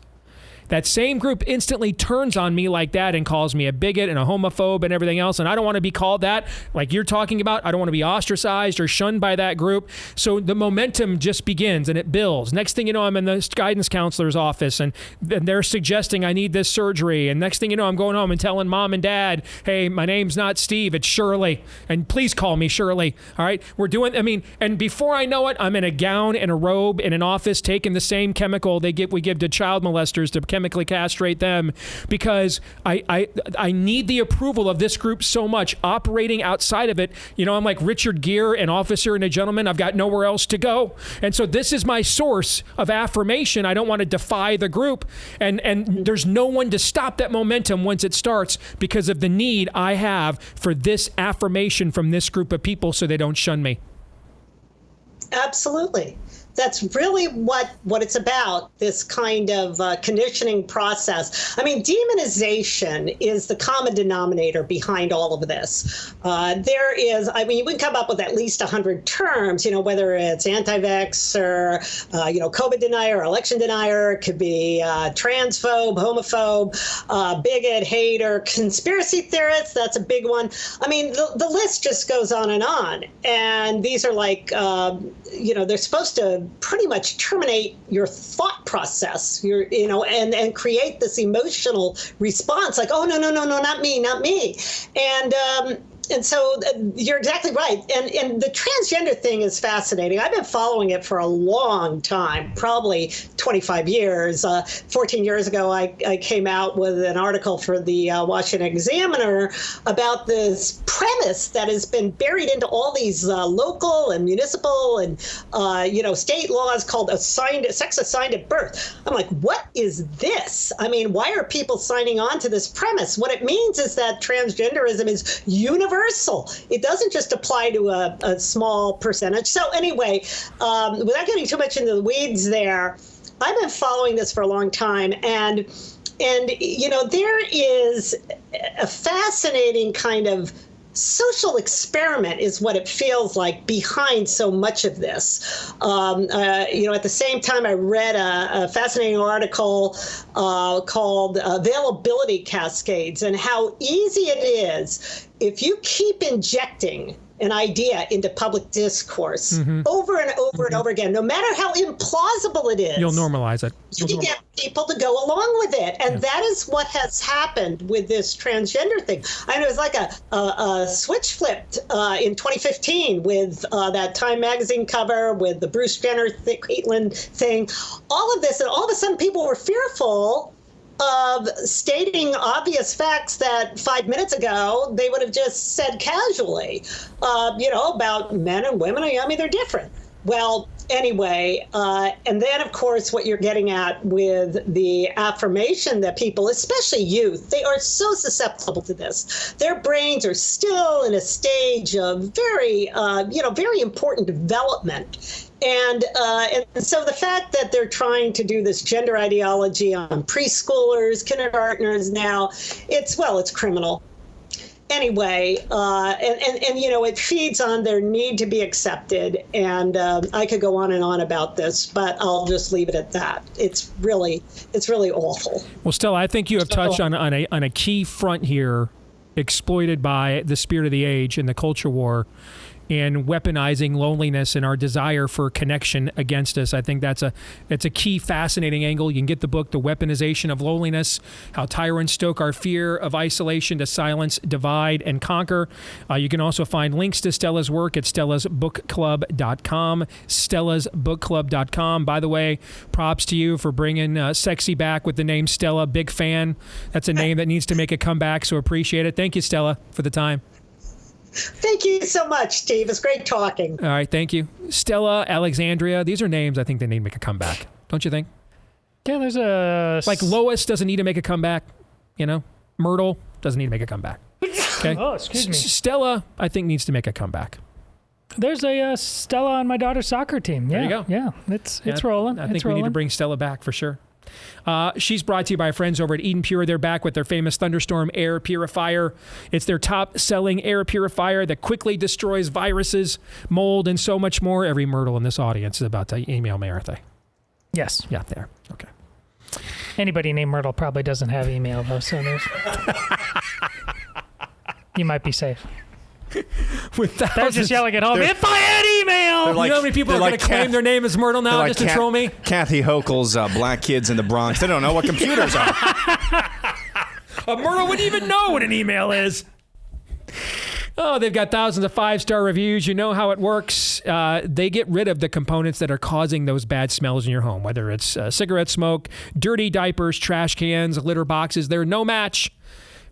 that same group instantly turns on me like that and calls me a bigot and a homophobe and everything else. And I don't want to be called that like you're talking about. I don't want to be ostracized or shunned by that group. So the momentum just begins and it builds. Next thing you know, I'm in the guidance counselor's office and they're suggesting I need this surgery. And next thing you know, I'm going home and telling mom and dad, hey, my name's not Steve, it's Shirley. And please call me Shirley. All right. And before I know it, I'm in a gown and a robe in an office taking the same chemical we give to child molesters to chemically castrate them, because I need the approval of this group so much. Operating outside of it, I'm like Richard Gere, an officer and a gentleman. I've got nowhere else to go. And so this is my source of affirmation. I don't want to defy the group. And there's no one to stop that momentum once it starts because of the need I have for this affirmation from this group of people so they don't shun me. Absolutely. That's really what it's about, this kind of conditioning process. I mean, demonization is the common denominator behind all of this. We can come up with at least 100 terms, whether it's anti-vax or, COVID denier, election denier. It could be transphobe, homophobe, bigot, hater, conspiracy theorists. That's a big one. I mean, the list just goes on. And these are like, they're supposed to pretty much terminate your thought process, and create this emotional response like, oh, no, not me. And so you're exactly right. And the transgender thing is fascinating. I've been following it for a long time, probably 25 years. 14 years ago, I came out with an article for the Washington Examiner about this premise that has been buried into all these local and municipal and, state laws called sex assigned at birth. I'm like, what is this? I mean, why are people signing on to this premise? What it means is that transgenderism is universal universal. It doesn't just apply to a small percentage. So anyway, without getting too much into the weeds there, I've been following this for a long time, and there is a fascinating kind of social experiment is what it feels like behind so much of this. At the same time, I read a fascinating article called Availability Cascades, and how easy it is if you keep injecting an idea into public discourse over and over and over again, no matter how implausible it is. You'll normalize it. You can get people to go along with it. And that is what has happened with this transgender thing. I know it was like a switch flipped in 2015 with that Time magazine cover with the Bruce Jenner, Caitlyn thing. All of this, and all of a sudden people were fearful of stating obvious facts that 5 minutes ago they would have just said casually, about men and women. I mean, they're different. Well, anyway, and then, of course, what you're getting at with the affirmation that people, especially youth, they are so susceptible to this. Their brains are still in a stage of very important development. And so the fact that they're trying to do this gender ideology on preschoolers, kindergartners now, it's criminal. Anyway, it feeds on their need to be accepted. And I could go on and on about this, but I'll just leave it at that. It's really awful. Well, Stella, I think you have touched on a key front here, exploited by the spirit of the age and the culture war, and weaponizing loneliness and our desire for connection against us. I think it's a key, fascinating angle. You can get the book, The Weaponization of Loneliness, How Tyrants Stoke Our Fear of Isolation to Silence, Divide, and Conquer. You can also find links to Stella's work at stellasbookclub.com, stellasbookclub.com. By the way, props to you for bringing sexy back with the name Stella. Big fan. That's a name that needs to make a comeback, so appreciate it. Thank you, Stella, for the time. Thank you so much, Steve. It's great talking. All right, thank you. Stella, Alexandria, these are names I think they need to make a comeback. Don't you think? Yeah, there's a... Like Lois doesn't need to make a comeback, Myrtle doesn't need to make a comeback. Okay? Oh, excuse me. Stella, I think, needs to make a comeback. There's a Stella on my daughter's soccer team. Yeah, there you go. Yeah, it's rolling. I think we need to bring Stella back for sure. She's brought to you by our friends over at Eden Pure. They're back with their famous Thunderstorm air purifier. It's their top-selling air purifier that quickly destroys viruses, mold, and so much more. Every Myrtle in this audience is about to email me, aren't they? Yes. Yeah, there. Okay. Anybody named Myrtle probably doesn't have email, though, so there's... You might be safe. They're just yelling at home, if I had email! You know how many people are going to claim their name as Myrtle now just to troll me? Kathy Hochul's Black Kids in the Bronx. They don't know what computers are. A Myrtle wouldn't even know what an email is. Oh, they've got thousands of 5-star reviews. You know how it works. They get rid of the components that are causing those bad smells in your home, whether it's cigarette smoke, dirty diapers, trash cans, litter boxes. They're no match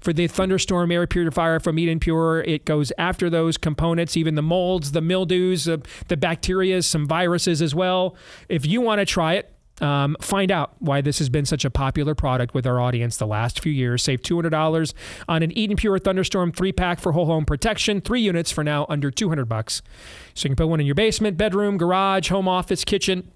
for the Thunderstorm air purifier from Eden Pure. It goes after those components, even the molds, the mildews, the bacteria, some viruses as well. If you want to try it, find out why this has been such a popular product with our audience the last few years. Save $200 on an Eden Pure Thunderstorm 3-pack for whole home protection. 3 units for now under $200. So you can put one in your basement, bedroom, garage, home office, kitchen,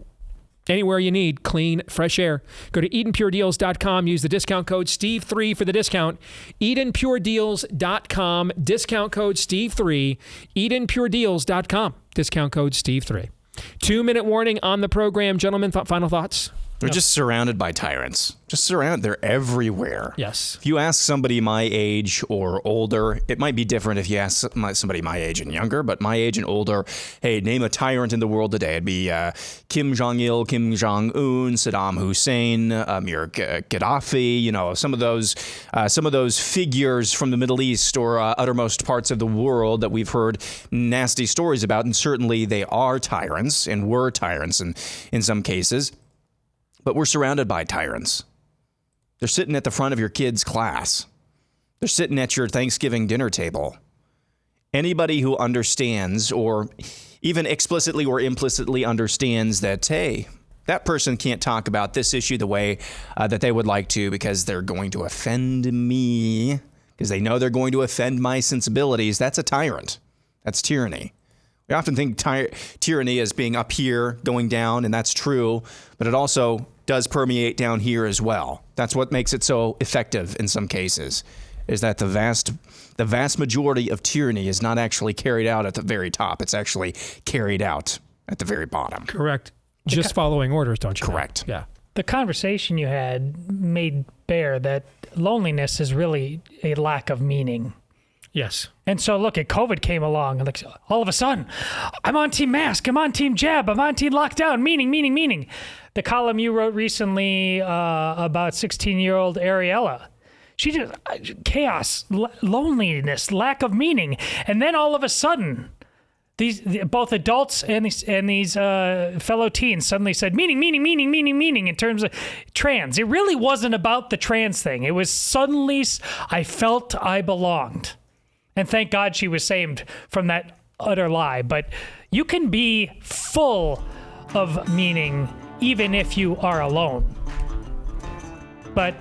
anywhere you need clean, fresh air. Go to EdenPureDeals.com. Use the discount code Steve3 for the discount. EdenPureDeals.com. Discount code Steve3. EdenPureDeals.com. Discount code Steve3. 2-minute warning on the program. Gentlemen, final thoughts? They're just surrounded by tyrants. Just surrounded. They're everywhere. Yes. If you ask somebody my age or older, it might be different if you ask somebody my age and younger, but my age and older, hey, name a tyrant in the world today. It'd be Kim Jong-il, Kim Jong-un, Saddam Hussein, Amir Gaddafi, some of those figures from the Middle East or uttermost parts of the world that we've heard nasty stories about. And certainly they are tyrants and were tyrants in some cases. But we're surrounded by tyrants. They're sitting at the front of your kid's class. They're sitting at your Thanksgiving dinner table. Anybody who understands, or even explicitly or implicitly understands that, hey, that person can't talk about this issue the way that they would like to because they're going to offend me, because they know they're going to offend my sensibilities, that's a tyrant. That's tyranny. We often think tyranny as being up here, going down, and that's true, but it also does permeate down here as well. That's what makes it so effective in some cases, is that the vast majority of tyranny is not actually carried out at the very top. It's actually carried out at the very bottom. Correct. Just following orders, don't you? Correct. Yeah. The conversation you had made bare that loneliness is really a lack of meaning. Yes. And so look, COVID came along, and like all of a sudden, I'm on team mask, I'm on team jab, I'm on team lockdown, meaning. The column you wrote recently about 16-year-old Ariella, she just chaos, loneliness, lack of meaning, and then all of a sudden, both adults and these fellow teens suddenly said meaning in terms of trans. It really wasn't about the trans thing. It was suddenly I felt I belonged. And thank God she was saved from that utter lie. But you can be full of meaning even if you are alone. But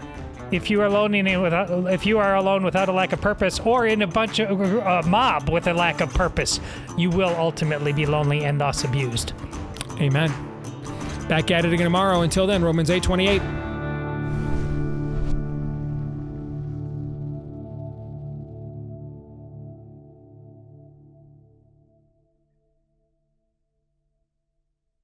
if you are alone without a lack of purpose, or in a bunch of mob with a lack of purpose, you will ultimately be lonely and thus abused. Amen. Back at it again tomorrow. Until then, Romans 8:28.